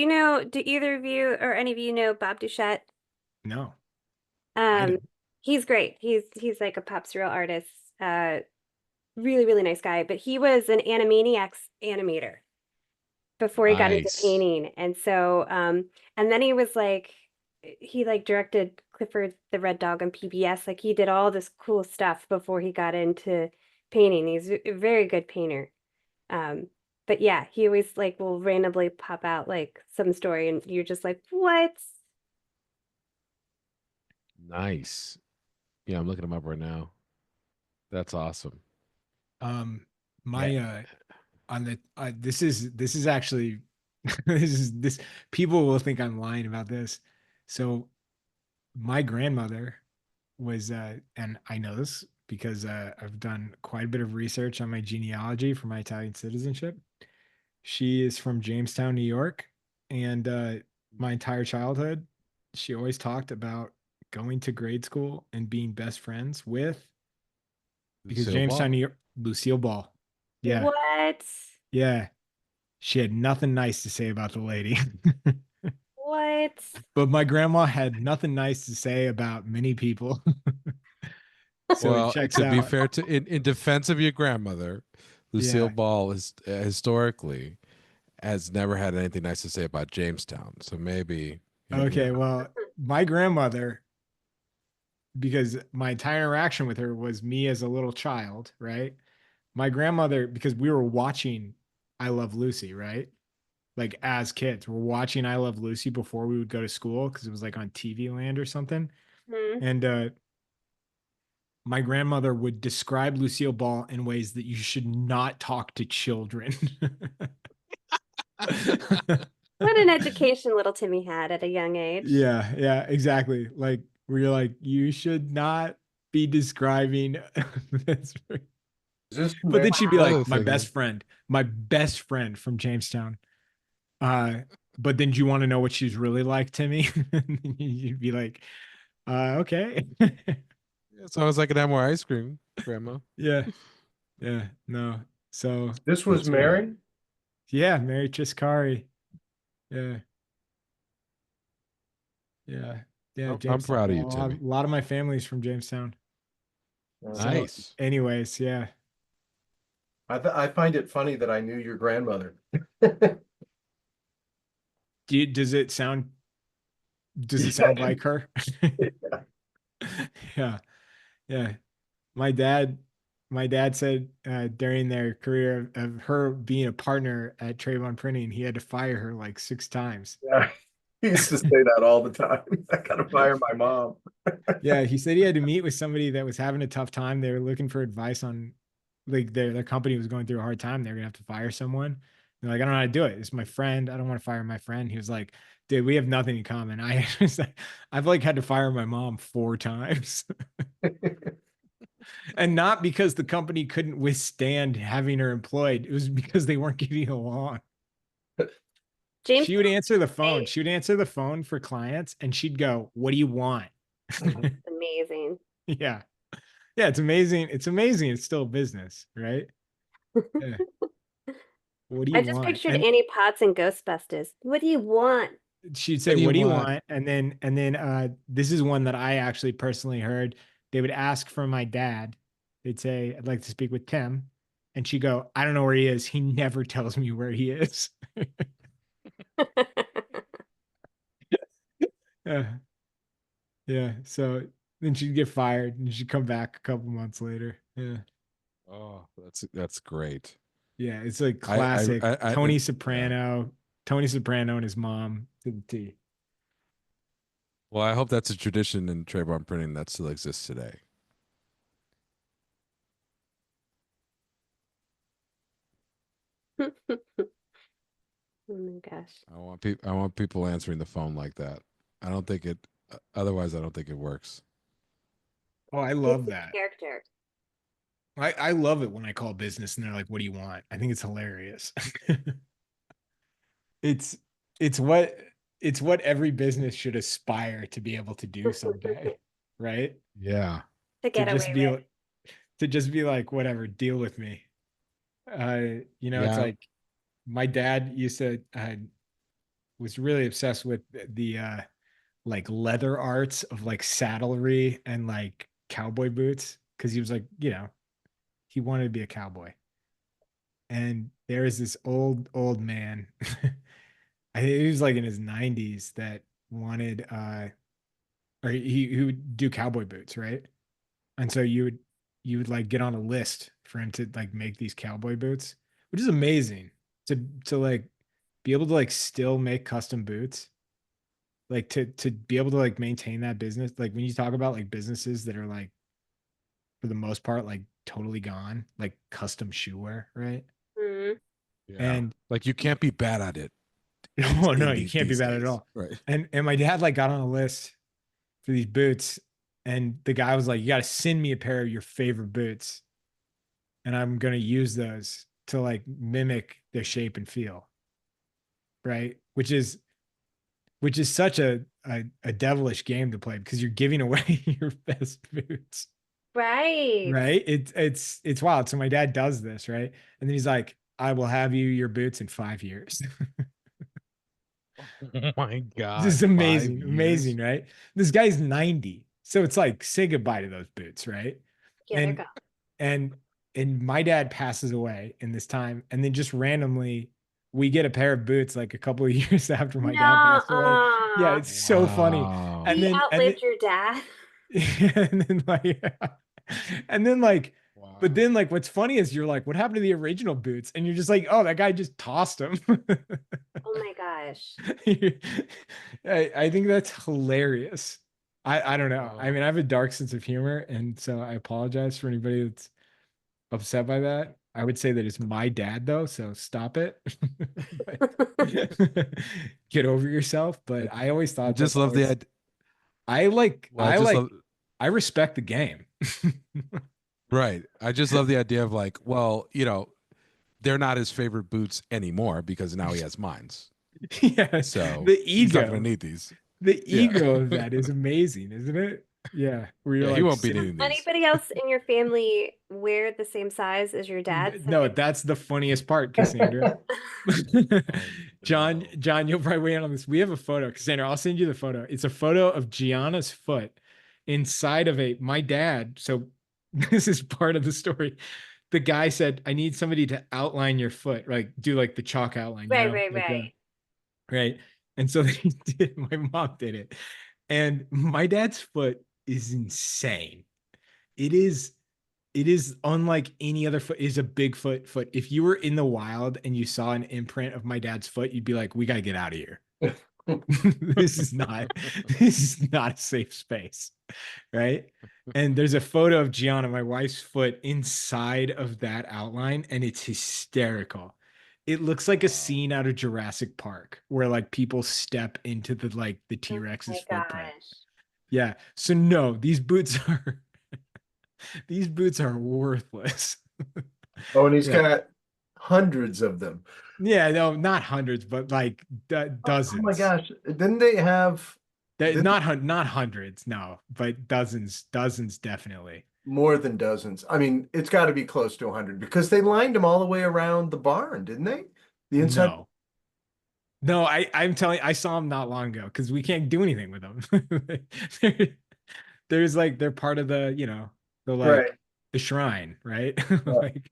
either of you or any of you know Bob Duchette? No, I Um, don't. he's great. He's like a pop serial artist. Really, really nice guy. But he was an Animaniacs animator before he got into Nice. painting. And so, and then he was like, he like directed Clifford the Red Dog on PBS. Like he did all this cool stuff before he got into painting. He's a very good painter. Um, but yeah, he always like will randomly pop out like some story and you're just like, what? Nice. Yeah, I'm looking them up right now. That's awesome. My on the this is actually this people will think I'm lying about this. So my grandmother was and I know this because I've done quite a bit of research on my genealogy for my Italian citizenship. She is from Jamestown, New York, and my entire childhood, she always talked about going to grade school and being best friends with because Lucille Jamestown, Ball. New York, Lucille Ball. Yeah, What? yeah. She had nothing nice to say about the lady. What? But my grandma had nothing nice to say about many people. So it Well, checks to be out. fair, in defense of your grandmother, Lucille Yeah. Ball is historically has never had anything nice to say about Jamestown. So maybe, you Okay. know, Well, my grandmother, because my entire interaction with her was me as a little child, right? My grandmother, because we were watching I Love Lucy, right? Like as kids, we're watching I Love Lucy before we would go to school because it was like on TV Land or something. Hmm. And my grandmother would describe Lucille Ball in ways that you should not talk to children. What an education little Timmy had at a young age. Yeah, yeah, exactly. Like where you're like, you should not be describing this. Is this But Mary? then she'd be other like, thing is, my best friend from Jamestown. But then do you want to know what she's really like, Timmy? You'd be like, okay. yeah, sounds like I can have more ice cream, Grandma. Yeah, yeah, no. So This was That's great. Mary? yeah, Mary Triscari. Yeah, yeah, yeah. I'm Jamestown. proud of you, Well, Timmy. a lot of my family's from Jamestown. So, Nice. anyways, yeah. I find it funny that I knew your grandmother. Does it sound? Does it Yeah. sound like her? Yeah, yeah. My dad, my dad said during their career of her being a partner at Trayvon Printing, he had to fire her like 6 times. Yeah. He used to say that all the time. I gotta fire my mom. Yeah, he said he had to meet with somebody that was having a tough time. They were looking for advice on like their company was going through a hard time. They're gonna have to fire someone. They're like, I don't know how to do it. It's my friend. I don't want to fire my friend. He was like, dude, we have nothing in common. I've like had to fire my mom 4 times. And not because the company couldn't withstand having her employed. It was because they weren't getting along. James, She would answer the phone. hey, She would answer the phone for clients and she'd go, what do you want? amazing. Yeah. Yeah, it's amazing. It's amazing. It's still a business, right? Yeah. What do I you just want? pictured And Annie Potts and Ghostbusters. What do you want? she'd say, What do you what do you want? want? And then this is one that I actually personally heard. They would ask for my dad. They'd say, I'd like to speak with Tim. And she'd go, I don't know where he is. He never tells me where he is. Yeah. Yeah. So then she'd get fired and she'd come back a couple months later. Yeah. Oh, that's great. Yeah. It's like I classic I Tony yeah. Soprano, Tony Soprano and his mom to the T. Well, I hope that's a tradition in Trayvon Printing that still exists today. Oh my gosh. I want people answering the phone like that. I don't think it. Otherwise, I don't think it works. Oh, I It's love a that. character. I love it when I call business and they're like, "What do you want?" I think it's hilarious. it's it's what it's what every business should aspire to be able to do someday, right? Yeah. To To get just away be with. to just be like, whatever, deal with me. It's Yeah. like my dad used to was really obsessed with the like leather arts of like saddlery and like cowboy boots because he was like, he wanted to be a cowboy. And there is this old man, I think he was like in his 90s that wanted or he would do cowboy boots, right? And so you would like get on a list for him to like make these cowboy boots, which is amazing to like be able to like still make custom boots, like to be able to like maintain that business. Like when you talk about like businesses that are like for the most part like totally gone, like custom shoe wear, right? Mm. Yeah. And Like you can't be bad at it. oh no, you can't be These bad at days. all. Right. And my dad like got on a list for these boots, and the guy was like, "You got to send me a pair of your favorite boots, and I'm gonna use those to like mimic their shape and feel." Right, which is such a devilish game to play because you're giving away your best boots. Right. Right, it's wild. So my dad does this, right, and then he's like, "I will have you your boots in 5 years." Oh my This God. is 5 amazing, years. amazing, right? This guy's 90. So it's like say goodbye to those boots, right? Yeah, they're And gone. and and my dad passes away in this time, and then just randomly we get a pair of boots like a couple of years after my dad passed away. Yeah, No. it's so funny. Wow. And You then outlived your dad. and then like and then like but Wow. then like what's funny is you're like, what happened to the original boots? And you're just like, oh, that guy just tossed them. Oh my gosh. I think that's hilarious. I don't know. I Wow. mean, I have a dark sense of humor, and so I apologize for anybody that's upset by that. I would say that it's my dad though, so stop it. But get over yourself. But I always I thought just that's love the always idea. I like Well, I I just like love I respect the game. right. I just love the idea of like, well, they're not his favorite boots anymore because now he has mines. Yeah, So the he's not gonna ego. need these. The Yeah. ego of that is amazing, isn't it? Yeah, where you're Yeah, he like won't be sitting. needing these. Anybody else in your family wear the same size as your dad? So No, that's the funniest part, Cassandra. Oh John, no. John, you'll probably weigh in on this. We have a photo, Cassandra. I'll send you the photo. It's a photo of Gianna's foot inside of my dad. So this is part of the story. The guy said, "I need somebody to outline your foot, like do like the chalk outline, right, like right." And so they did. My mom did it, and my dad's foot is insane. It is it is unlike any other foot. It is a Bigfoot foot. If you were in the wild and you saw an imprint of my dad's foot, you'd be like, we got to get out of here. this is not this is not a safe space, right? And there's a photo of Gianna, my wife's foot, inside of that outline, and it's hysterical. It looks like a Wow. scene out of Jurassic Park where like people step into the Oh T-Rex's my footprint. gosh. Yeah. So no, these boots are worthless. Oh, and he's Yeah. got hundreds of them. Yeah, no, not hundreds, but like Oh my dozens. gosh. Didn't they have Not hundreds, no, but dozens definitely. more than dozens? I mean, it's got to be close to 100 because they lined them all the way around the barn, didn't they? The inside. No. No, I'm telling I saw them not long ago because we can't do anything with them. There's like they're part of the Right. the shrine, right? Yeah. Like,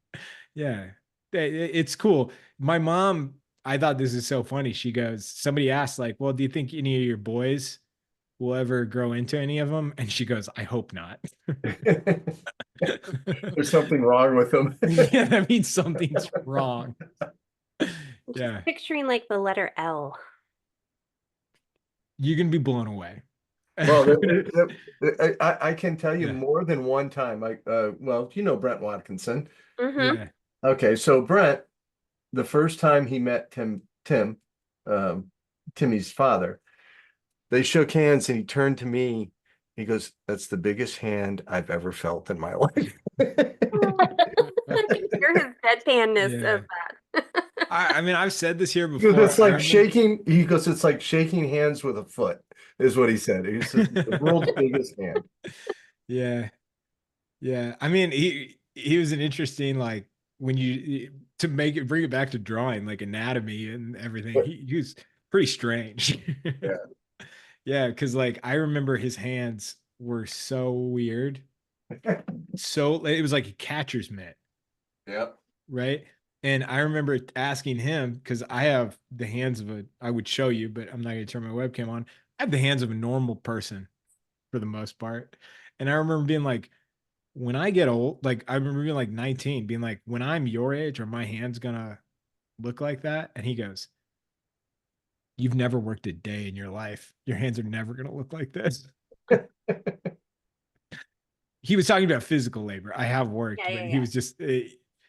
yeah. It's cool. My mom, I thought this is so funny. She goes, somebody asked, like, well, do you think any of your boys will ever grow into any of them? And she goes, I hope not. There's something wrong with them. Yeah, that means something's wrong. I'm just Yeah. picturing like the letter L. You can be blown away. Well, I can tell you Yeah. more than one time. Well, you know Brent Watkinson. Mm-hmm. Yeah. Okay, so Brent, the first time he met Tim, Timmy's father. They shook hands and he turned to me. He goes, "That's the biggest hand I've ever felt in my life." I can hear his deadpanness Yeah. of that. I mean, I've said this here He goes, before. "It's like shaking." He goes, "It's like shaking hands with a foot," is what he said. He said, "The world's biggest hand." Yeah. Yeah. I mean, he was an interesting, like, when you to bring it back to drawing, like anatomy and everything, he was pretty strange. Yeah. Yeah, because like I remember his hands were so weird. So it was like a catcher's mitt, Yep. right? And I remember asking him, because I have the hands of I would show you, but I'm not going to turn my webcam on. I have the hands of a normal person for the most part. And I remember being like, when I get old, like I remember being like 19, being like, when I'm your age, are my hands gonna look like that? And he goes, "You've never worked a day in your life. Your hands are never gonna look like this." He was talking about physical labor. I have worked, Yeah, but yeah, he was just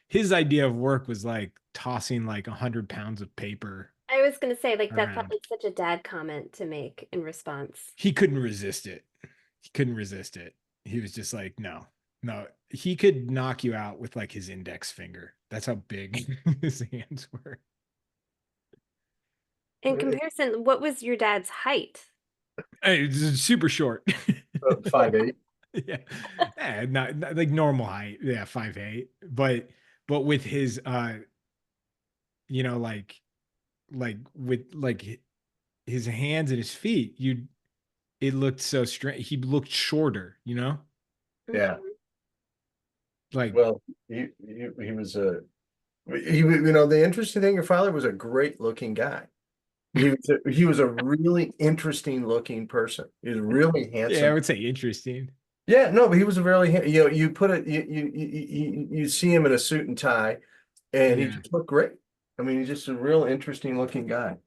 his idea of work was like tossing like 100 pounds of paper I was gonna say, like, that felt around. like such a dad comment to make in response. He couldn't resist it. He couldn't resist it. He was just like, no, no. He could knock you out with like his index finger. That's how big his hands were. In comparison, what was your dad's height? It's super short. 5'8". Yeah. Not like normal height. Yeah, 5'8". But with his you know, like with like his hands and his feet, it looked so strange. He looked shorter, you know? Yeah. Mhm. Like Well, he was the interesting thing, your father was a great looking guy. He was a really interesting looking person. He was really yeah, I handsome. would say interesting. Yeah, no, but he was a really, you put it, you see him in a suit and tie, and he Yeah. just looked great. I mean, he's just a real interesting looking guy.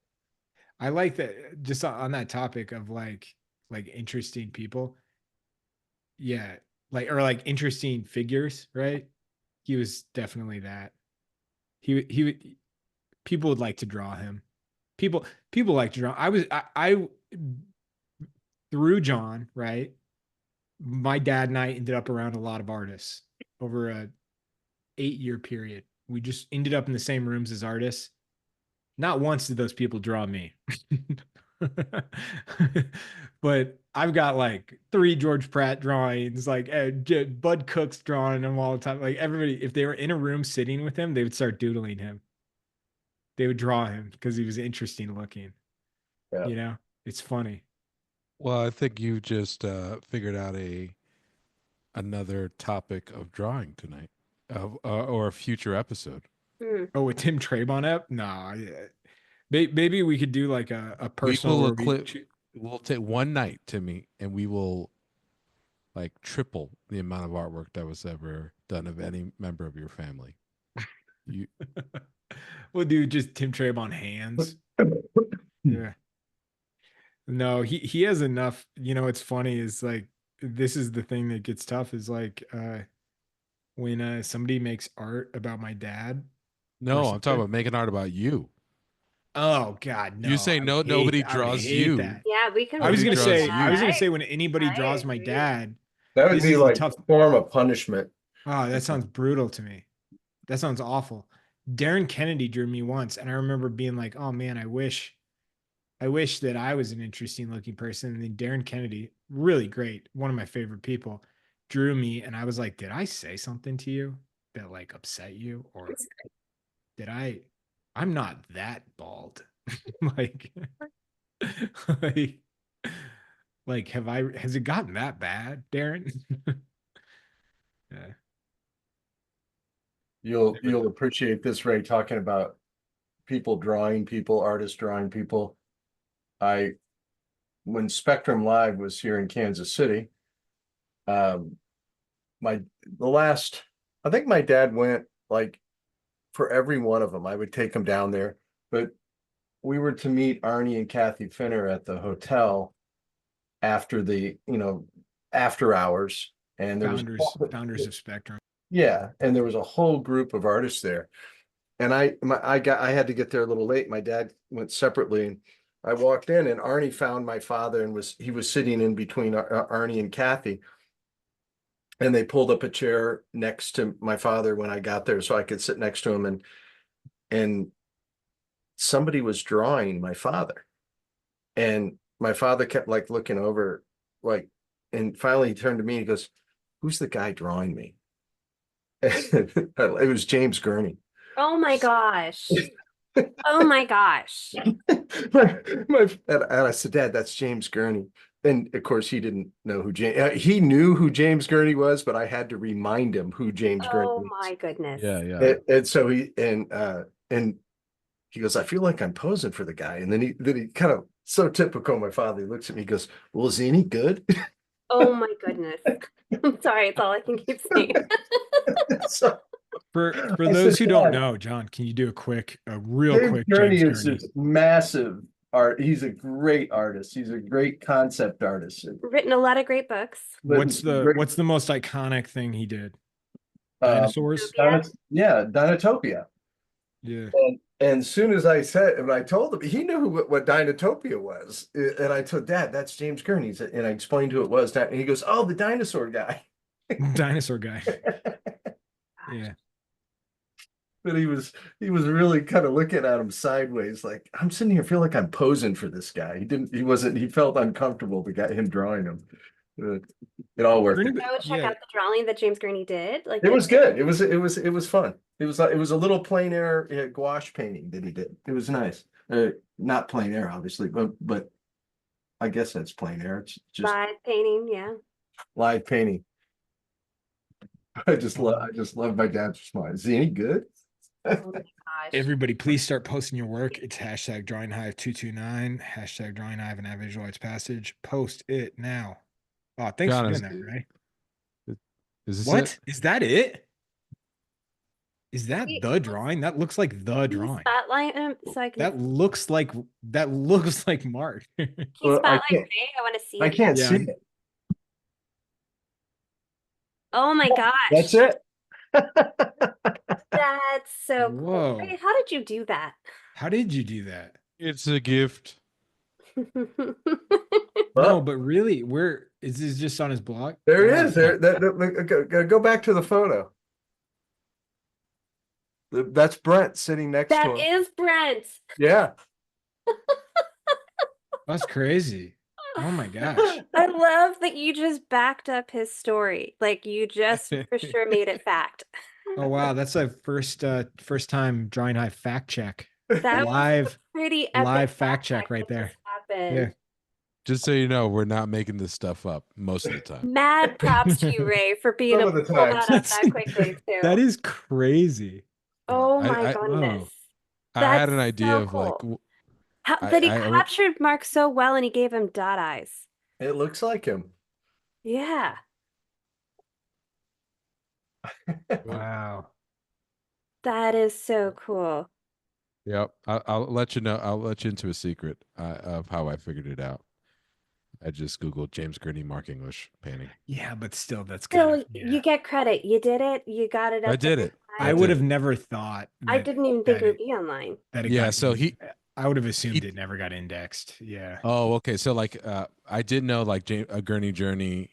I like that, just on that topic of like interesting people. Yeah. Like, or like interesting figures, right? He was definitely that. He people would like to draw him. People like to draw. I through John, right? My dad and I ended up around a lot of artists over a 8-year period. We just ended up in the same rooms as artists. Not once did those people draw me. But I've got like 3 George Pratt drawings, like Bud Cook's drawing him all the time. Like everybody, if they were in a room sitting with him, they would start doodling him. They would draw him because he was interesting looking. Yeah. You know, it's funny. Well, I think you just figured out another topic of drawing tonight, or a future episode. Mm. Oh, with Tim Trabon up? Nah, yeah. Maybe we could do like a We personal will where we We'll take one night, Timmy, and we will like triple the amount of artwork that was ever done of any member of your family. You we'll do just Tim Trabon hands. Yeah. No, he has enough. You know, it's funny is like this is the thing that gets tough is like when somebody makes art about my dad or No, I'm talking something. about making art about you. Oh God, no! You say I no, would nobody I would draws hate you. that. Yeah, we can I was Nobody gonna respect draws say that. I was you. gonna say when anybody I draws my agree. dad, That would this be is the like tough. a form of punishment. Oh, that sounds brutal to me. That sounds awful. Darren Kennedy drew me once, and I remember being like, "Oh man, I wish that I was an interesting looking person." And then Darren Kennedy, really great, one of my favorite people, drew me, and I was like, "Did I say something to you that like upset you, or did I? I'm not that bald, like, like, like, have I? Has it gotten that bad, Darren?" Yeah. You'll appreciate this, Ray, talking about people drawing people, artists drawing people. When Spectrum Live was here in Kansas City, um, I think my dad went like for every one of them. I would take him down there, but we were to meet Arnie and Kathy Finner at the hotel after after hours, and there was Founders of Spectrum. yeah, and there was a whole group of artists there. and I had to get there a little late. My dad went separately, and I walked in, and Arnie found my father, and he was sitting in between Arnie and Kathy. And they pulled up a chair next to my father when I got there so I could sit next to him, and somebody was drawing my father. And my father kept like looking over, like, and finally he turned to me and he goes, "Who's the guy drawing me?" It was James Gurney. Oh my gosh. Oh my gosh. And I said, "Dad, that's James Gurney." And of course, he didn't know who he knew who James Gurney was, but I had to remind him who James Gurney Oh was. my goodness. Yeah. And so and he goes, "I feel like I'm posing for the guy." And then he kind of, so typical my father, he looks at me, he goes, "Well, is he any good?" Oh my goodness. I'm sorry, it's all I can keep saying. So For I those said, who don't "Dad, know, John, can you do a real James quick Gurney James is Gurney? this massive art. He's a great artist. He's a great concept artist. Written a lot of great books. What's Great, the most iconic thing he did? um, Dinosaurs? Yeah. Dinotopia. Yeah. And as soon as I said, and I told him, he knew what Dinotopia was. And I told Dad, "That's James Gurney." And I explained who it was. And he goes, "Oh, the dinosaur guy." Dinosaur guy. Yeah. But he was really kind of looking at him sideways, like, I'm sitting here, feel like I'm posing for this guy. He felt uncomfortable to get him drawing him. It all worked. I would check out the drawing that James Gurney did. Like It was good. It was fun. It was a little plein air gouache painting that he did. It was nice. Not plein air, obviously, but I guess that's plein air. It's just live painting, yeah. live painting. I just love my dad's response. Is he any good? Oh my gosh. Everybody, please start posting your work. It's hashtag Drawing Hive 229, hashtag Drawing Hive and Visual Arts Passage. Post it now. Oh, thanks John, for is- doing that, Ray. Is this What? it? Is that it? Is that Wait, the drawing? That looks like the Can you drawing. spotlight him so I can That looks like Mark. can you Well, I spotlight can't- Ray? I want to see I it. can't Yeah. see it. Oh my gosh. That's it. That's so cool. Whoa. Ray, how did you do that? How did you do that? It's a gift. No, Well, but really, where is this just on his blog? there Wow. it is. Go back to the photo. That's Brent sitting next to That him. is Brent. Yeah. That's crazy. Oh my gosh. I love that you just backed up his story. Like you just for sure made it fact. Oh wow, that's a first time Drawing Hive fact check. That Live was a pretty epic live fact check right that there. just happened. Yeah. Just so you know, we're not making this stuff up most of the time. Mad props to you, Ray, for being Some able of to the pull times. that up that quickly too. That is crazy. Oh I- my I- goodness. I had an That's idea so of like, cool. That he I- captured Mark so well and he gave him dot eyes. It looks like him. Yeah. Wow. That is so cool. yep. I'll let you know. I'll let you into a secret of how I figured it out. I just Googled James Gurney Mark English painting. Yeah, but still, that's Still, good. you get credit. You did it. You got it. I up did there. it. I would have never thought. I that- didn't even think that it would be online. that it Yeah, got so in- I would have assumed he- it never got indexed. Yeah. Oh, okay. So like, I did know like a Gurney Journey.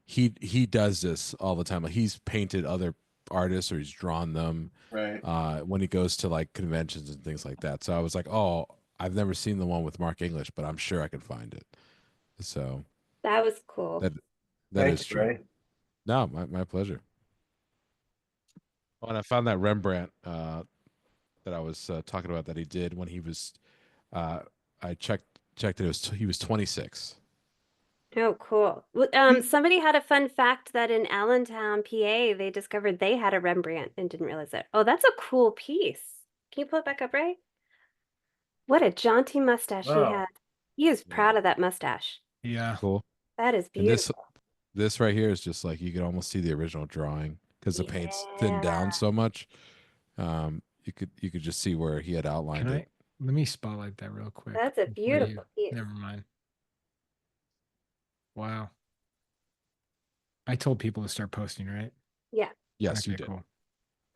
He does this all the time. Like he's painted other artists or he's drawn them. Right. When he goes to like conventions and things like that. So I was like, oh, I've never seen the one with Mark English, but I'm sure I can find it. So That was cool. that Thanks, is true. Ray. No, my pleasure. Oh, and I found that Rembrandt that I was talking about that he did when he was. I checked it. He was 26. Oh, cool. Somebody had a fun fact that in Allentown, PA, they discovered they had a Rembrandt and didn't realize it. Oh, that's a cool piece. Can you pull it back up, Ray? What a jaunty mustache he Wow. had. He is proud of that mustache. Yeah. Cool. That is And this beautiful. this right here is just like you can almost see the original drawing because the paint's thinned Yeah. down so much. You could just see where he had outlined Can it. let me spotlight that real quick. That's a before beautiful piece. Never mind. Wow. I told people to start posting, right? Yeah. Yes, you Okay, did. cool.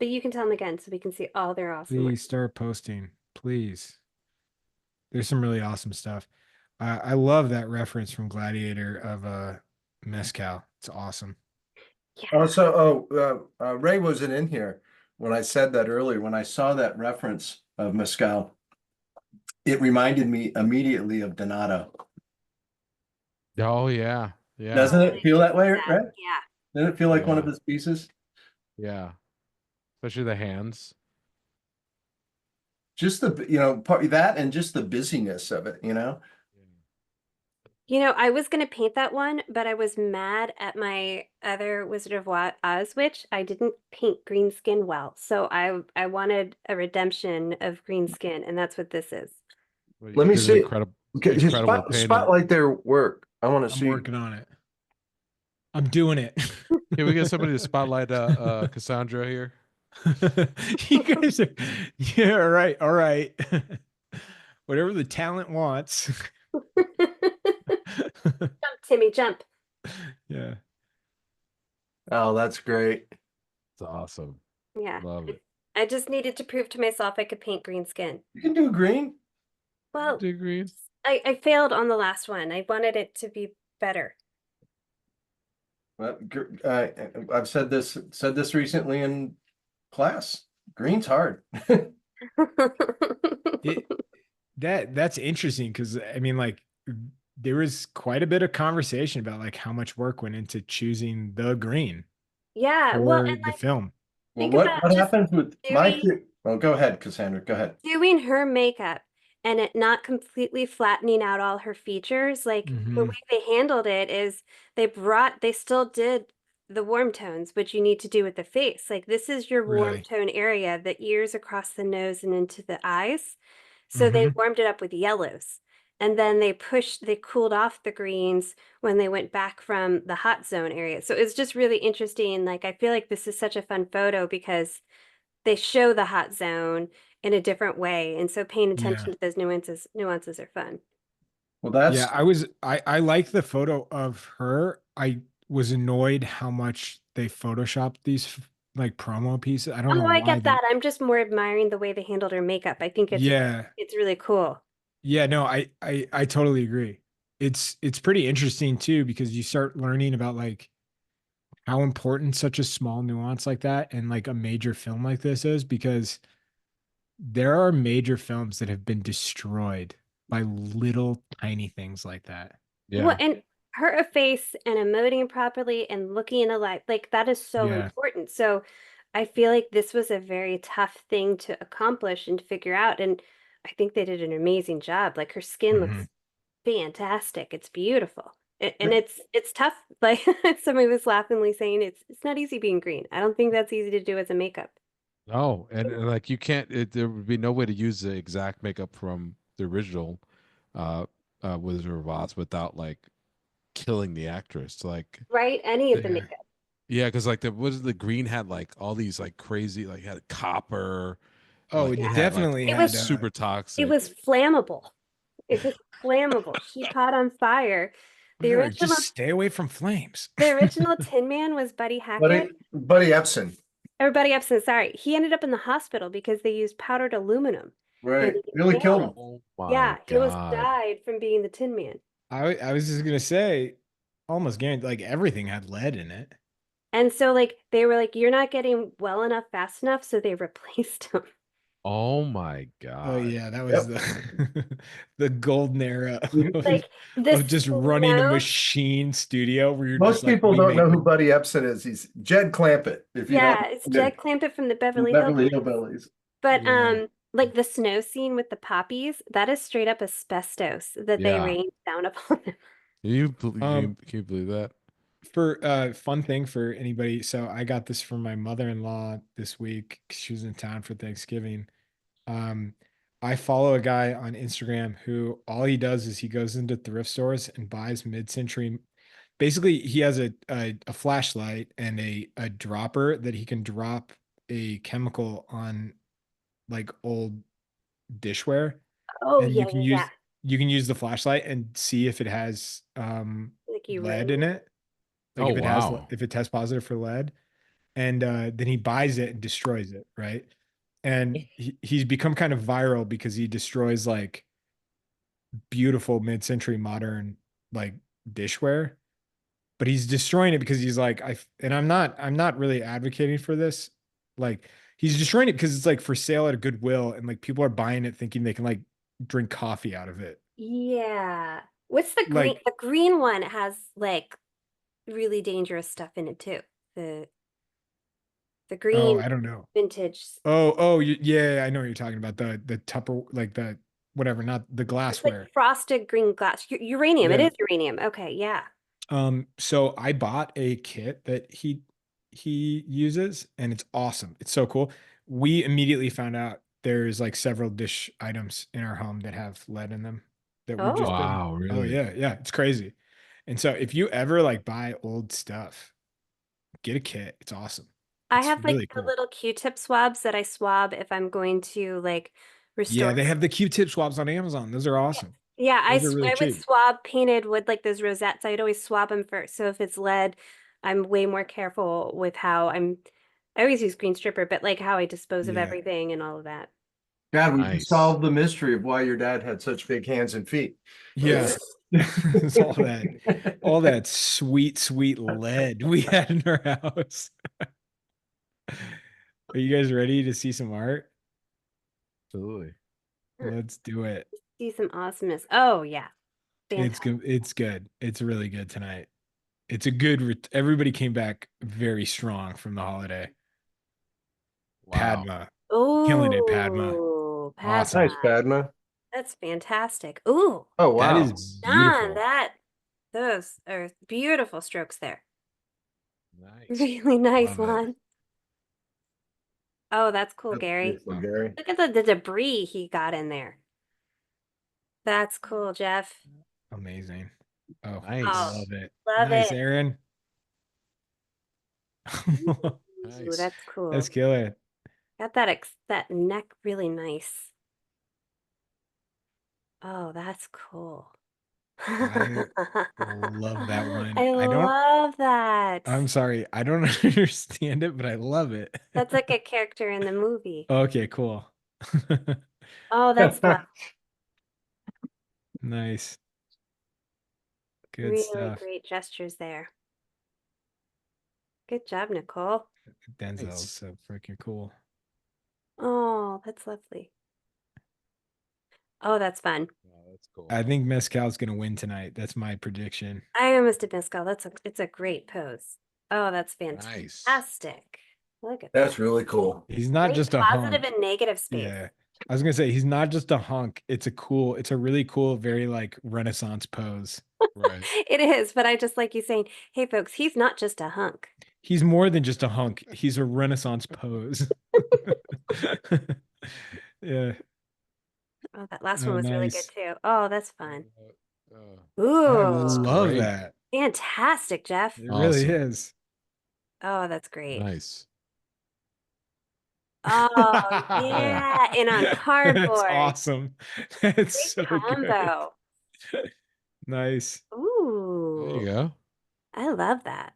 But you can tell them again so we can see all their awesome work. Please start posting, please. There's some really awesome stuff. I love that reference from Gladiator of mezcal. It's awesome. Yeah. Oh, so, Ray wasn't in here when I said that earlier. When I saw that reference of mezcal, it reminded me immediately of Donato. Oh yeah, yeah, Doesn't it feel that way, That, Ray? yeah. Doesn't it feel like one of Yeah. his pieces? yeah. Especially the hands. Just the, part that and just the busyness of it, You know, I was gonna paint that one, but I was mad at my other Wizard of Oz witch. I didn't paint green skin well, so I wanted a redemption of green skin, and that's what this is. Well, Let you me did an see. incredible, Okay, just incredible painting. spotlight their work. I want to I'm see. working on it. I'm doing it. Can we get somebody to spotlight Cassandra here? You guys are, yeah, all right, all right. Whatever the talent wants. Jump, Timmy, jump. Yeah. Oh, that's great. It's awesome. Yeah. Love it. I just needed to prove to myself I could paint green skin. You can do green. Well, Do you agree? I failed on the last one. I wanted it to be better. Well, I've said this recently in class. Green's hard. That's interesting because I mean, like, there was quite a bit of conversation about like how much work went into choosing the green Yeah, for well, and the like film. Well, think what about what just happens with my doing kid? Oh, go ahead, Cassandra. Go ahead. doing her makeup and it not completely flattening out all her features. Like the Mhm. way they handled it is they still did the warm tones, which you need to do with the face. Like this is your warm Really? tone area, the ears across the nose and into the eyes. So they Mhm. warmed it up with yellows. And then they cooled off the greens when they went back from the hot zone area. So it's just really interesting. Like I feel like this is such a fun photo because they show the hot zone in a different way. And so paying Yeah. attention to those nuances are fun. Well, that's Yeah, I like the photo of her. I was annoyed how much they photoshopped these like promo pieces. I don't know Oh, I why get they. that. I'm just more admiring the way they handled her makeup. I think Yeah. it's really cool. Yeah, no, I totally agree. It's pretty interesting too because you start learning about like how important such a small nuance like that and like a major film like this is because there are major films that have been destroyed by little tiny things like that. Well, Yeah. and her face and emoting properly and looking alike, like that is so Yeah. important. So I feel like this was a very tough thing to accomplish and to figure out. And I think they did an amazing job. Like her skin Mhm. looks fantastic. It's beautiful. And it's tough. Like somebody was laughingly saying it's not easy being green. I don't think that's easy to do as a makeup. No, and like you can't. There would be no way to use the exact makeup from the original uh, Wizard of Oz without like killing the actress. Like, Right? Any of the Yeah. makeup. yeah, because like the green had like all these like crazy like had copper, Oh, like it it had like definitely It had was super it toxic. was flammable. It was flammable. She caught on fire. The Like, original just stay away from flames. the original Tin Man was Buddy Hackett. Buddy Epson, Or Buddy Epson, sorry. He ended up in the hospital because they used powdered aluminum. And right? he Really killed him. Oh my yeah, he almost God. died from being the Tin Man. I was just gonna say, almost guaranteed, like everything had lead in it. And so like they were like, you're not getting well enough fast enough, so they replaced him. Oh my Oh God. yeah, that was Yep. the the golden era Like of this just running a snow, machine studio where you're just Most like, people we don't make know who Buddy Epson is. He's Jed Clampett. If you don't yeah, it's know Jed Clampett from the Beverly Beverly Hillbillies. Hillbillies. But Yeah. like the snow scene with the poppies, that is straight up asbestos that they Yeah. rained down upon them. Can you believe that? For fun thing for anybody, so I got this from my mother-in-law this week. She was in town for Thanksgiving. Um, I follow a guy on Instagram who all he does is he goes into thrift stores and buys mid-century. Basically, he has a flashlight and a dropper that he can drop a chemical on like old dishware, Oh and yeah, yeah, yeah. you can use the flashlight and see if it has Like you lead rain. in it. Like Oh wow. if it tests positive for lead. and then he buys it and destroys it, right? And he's become kind of viral because he destroys like beautiful mid-century modern like dishware, but he's destroying it because he's like, and I'm not really advocating for this. Like he's destroying it because it's like for sale at a Goodwill, and like people are buying it thinking they can like drink coffee out of it. Yeah. What's the green? Like, The green one has like really dangerous stuff in it too. The oh, green I don't know. vintage. Oh, yeah, I know what you're talking about. The Tupper, like the whatever, not the It's like glassware. frosted green glass. Uranium. It Yeah. is uranium. Okay, yeah. So I bought a kit that he uses, and it's awesome. It's so cool. We immediately found out there's like several dish items in our home that have lead in them that we've just Oh, been, Wow, oh really? yeah, it's crazy. And so if you ever like buy old stuff, get a kit. It's awesome. I It's have like really the cool. little Q-tip swabs that I swab if I'm going to like Yeah, restore. they have the Q-tip swabs on Amazon. Those are awesome. Yeah, Those are really I would cheap. swab painted wood like those rosettes. I'd always swab them first. So if it's lead, I'm way more careful with how I always use green stripper, but like how I dispose of Yeah. everything and all of that. God, we Nice. solved the mystery of why your dad had such big hands and feet. Yeah. It's all that sweet, sweet lead we had in our house. Are you guys ready to see some art? Absolutely. Let's do it. See some awesomeness. Oh yeah. It's Fantastic. good. It's good. It's really good tonight. It's a good. Everybody came back very strong from the holiday. Wow. Padma, killing it. Padma, Oh, awesome. Nice, Padma. Padma. That's fantastic. Ooh, Oh, That wow. is John, beautiful. those are beautiful strokes there. Nice. Really nice Love it. one. Oh, that's cool, That's Gary. beautiful, Gary. Look at the debris he got in there. That's cool, Jeff. Amazing. Oh, Oh, Nice. love it. love Nice, it. Aaron. Ooh, Nice. that's cool. That's killer. Got that neck really nice. Oh, that's cool. I love that one. I love that. I'm sorry. I don't understand it, but I love it. That's like a character in the movie. Okay, cool. Oh, that's love. Nice. Good Really stuff. great gestures there. Good job, Nicole. Denzel's Nice. so freaking cool. Oh, that's lovely. Oh, that's fun. Oh, that's cool. I think Mezcal's gonna win tonight. That's my prediction. I almost did Mescal. It's a great pose. Oh, that's Nice. fantastic. Look at That's that. really cool. He's not Great just a positive hunk. and negative space. Yeah. I was gonna say he's not just a hunk. It's a really cool, very like Renaissance pose. Right. It is, but I just like you saying, hey folks, he's not just a hunk. He's more than just a hunk. He's a Renaissance pose. Yeah. Oh, that last Oh, one was really good nice. too. Oh, that's fun. Uh, I Ooh, love great. that. fantastic, Jeff. It really Awesome. is. Oh, that's great. nice. Oh, yeah, and on That's cardboard. awesome. That's so Great good. combo. Nice. There you Ooh, go. I love that.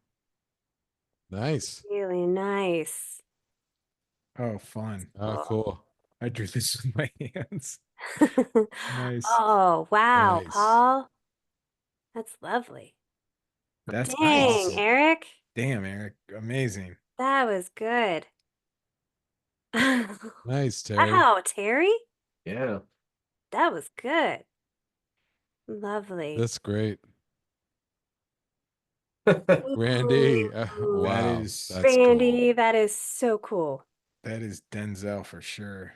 Nice. Really nice. Oh, fun. Oh, cool. I drew this with my hands. Nice. Oh, wow, Nice. Paul. That's lovely. That's Dang, awesome. Eric, Damn, Eric. Amazing. that was good. Nice, Terry. Wow, Terry, Yeah. that was good. Lovely. That's great. Randy. Ooh, Wow. is- That's Randy, that is so cool. That is Denzel for sure.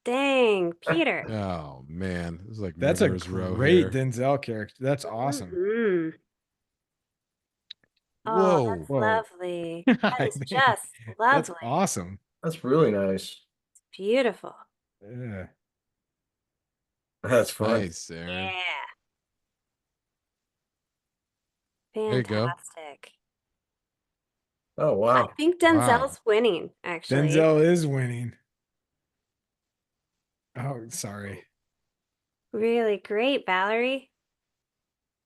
Dang, Peter. cool. Oh man. This is like That's a murderer's row great here. Denzel character. That's awesome. Mhm. Oh, Whoa. that's Whoa. lovely. That I is think just That's lovely. awesome. That's really nice. Beautiful. Yeah. That's fun. Nice, Aaron. Yeah. There you go. Fantastic. Oh, I wow. think Wow. Denzel's winning, actually. Denzel is winning. Oh, sorry. Really great, Valerie.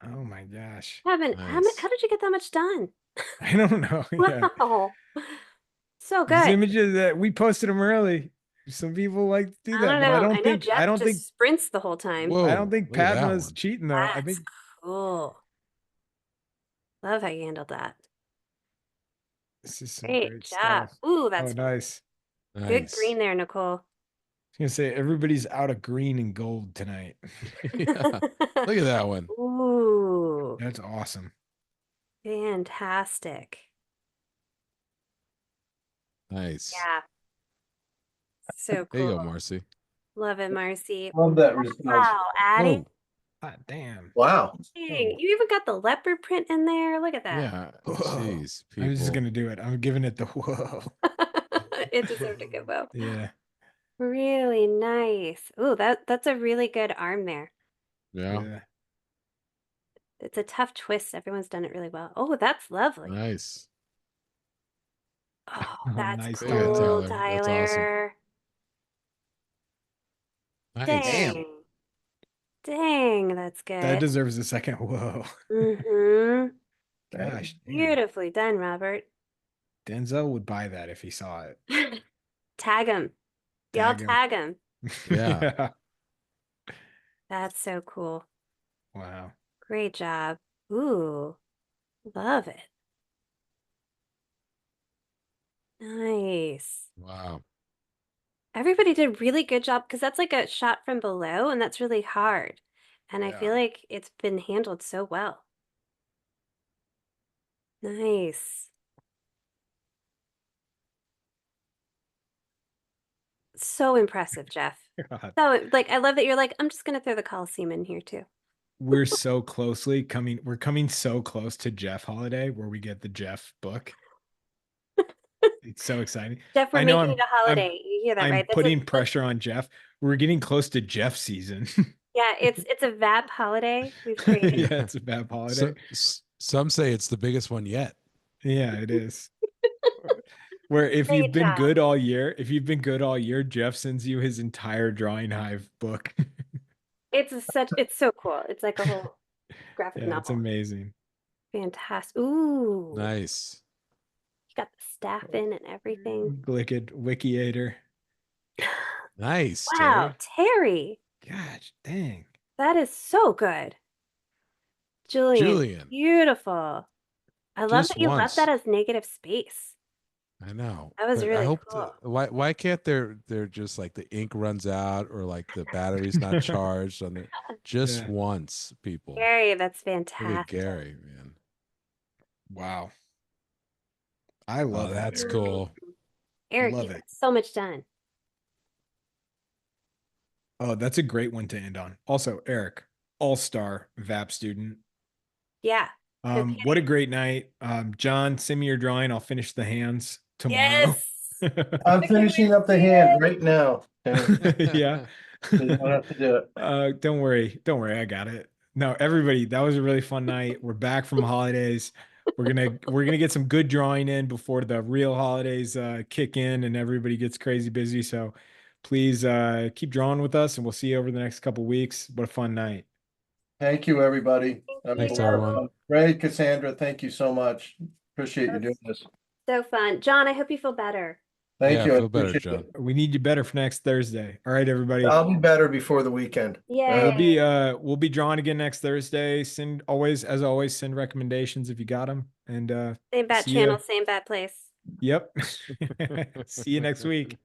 Oh my gosh. How Nice. did you get that much done? I don't know. Yeah. Wow. So These good. images that we posted them early. Some people like to do I that, don't but know. I I don't know think Jeff just sprints the whole time. Whoa, I don't think look at that Padma's one. cheating though. I That's think cool. Love how you handled that. this is some Great great job. stuff. Ooh, Oh, that's nice. good Nice. green there, Nicole. I was gonna say everybody's out of green and gold tonight. Yeah. Look at that one. Ooh, That's awesome. fantastic. Nice. Yeah, so There you cool. go, Marcy. Love it, Marcy. Love that response. Wow, Addie. Whoa. Ah, damn. Wow. Dang, you even got the leopard print in there. Look at that. Yeah. Whoa. Jeez, I'm just people. gonna do it. I'm giving it the whoa. It deserved a good vote. Yeah. Really nice. Ooh, that's a really good arm there. Yeah. Yeah. It's a tough twist. Everyone's done it really well. Oh, that's lovely. Nice. Oh, Oh, that's nice, Big on cool, Tyler. That's awesome. Tyler. Nice. Dang. Dang, that's That good. deserves a second whoa. Mm-hmm. Gosh, damn. Beautifully done, Robert. Denzel would buy that if he saw it. Tag him. Y'all Tag him. tag him. Yeah. That's so cool. Wow. Great job. Ooh, love it. Nice. Wow. Everybody did a really good job because that's like a shot from below and that's really hard. And I feel Yeah. like it's been handled so well. Nice. So impressive, Jeff. God. So like I love that you're like, I'm just gonna throw the Coliseum in here too. We're so we're coming so close to Jeff Holiday where we get the Jeff book. It's so exciting. Jeff, we're I know making it a holiday. You hear that, I'm right? putting pressure on Jeff. We're getting close to Jeff season. Yeah, it's a VAP holiday we've created. Yeah, it's a bad holiday. Some say it's the biggest one yet. Yeah, it is. Where if you've Great been job. good all year, Jeff sends you his entire Drawing Hive book. It's so cool. It's like a whole graphic Yeah, it's novel. amazing. Fantastic. Ooh, Nice. you got the staff in and everything. Glicked, Wikiator. Nice. Wow, Terry. Terry, Gosh, dang. that is so good. Julian. Beautiful. I love Just that you left that once. as negative space. I know. That was But I really hope cool. why can't they're just like the ink runs out or like the battery's not charged on it just Yeah. once, people. Gary, that's Look at fantastic. Gary, man. Wow. I love Oh, that's Eric. cool. Eric, Love you it. got so much done. Oh, that's a great one to end on. Also, Eric, all-star VAP student. Yeah. What a great night. John, send me your drawing. I'll finish the hands tomorrow. Yes. I'm finishing up the hand right now. Yeah. You don't have to do it. Don't worry. Don't worry. I got it. No, everybody, that was a really fun night. We're back from holidays. We're gonna get some good drawing in before the real holidays kick in and everybody gets crazy busy. So please keep drawing with us and we'll see you over the next couple weeks. What a fun night. Thank you, everybody. Thanks, everyone. Great, Cassandra. Thank you so much. Appreciate you doing this. So fun. John, I hope you feel better. Thank Yeah, you. I feel better, appreciate John. it. We need you better for next Thursday. All right, everybody. I'll be better before the weekend. Yay. We'll be drawing again next Thursday. Send send recommendations if you got them. And Same bat see channel, ya. same bat place. Yep. See you next week.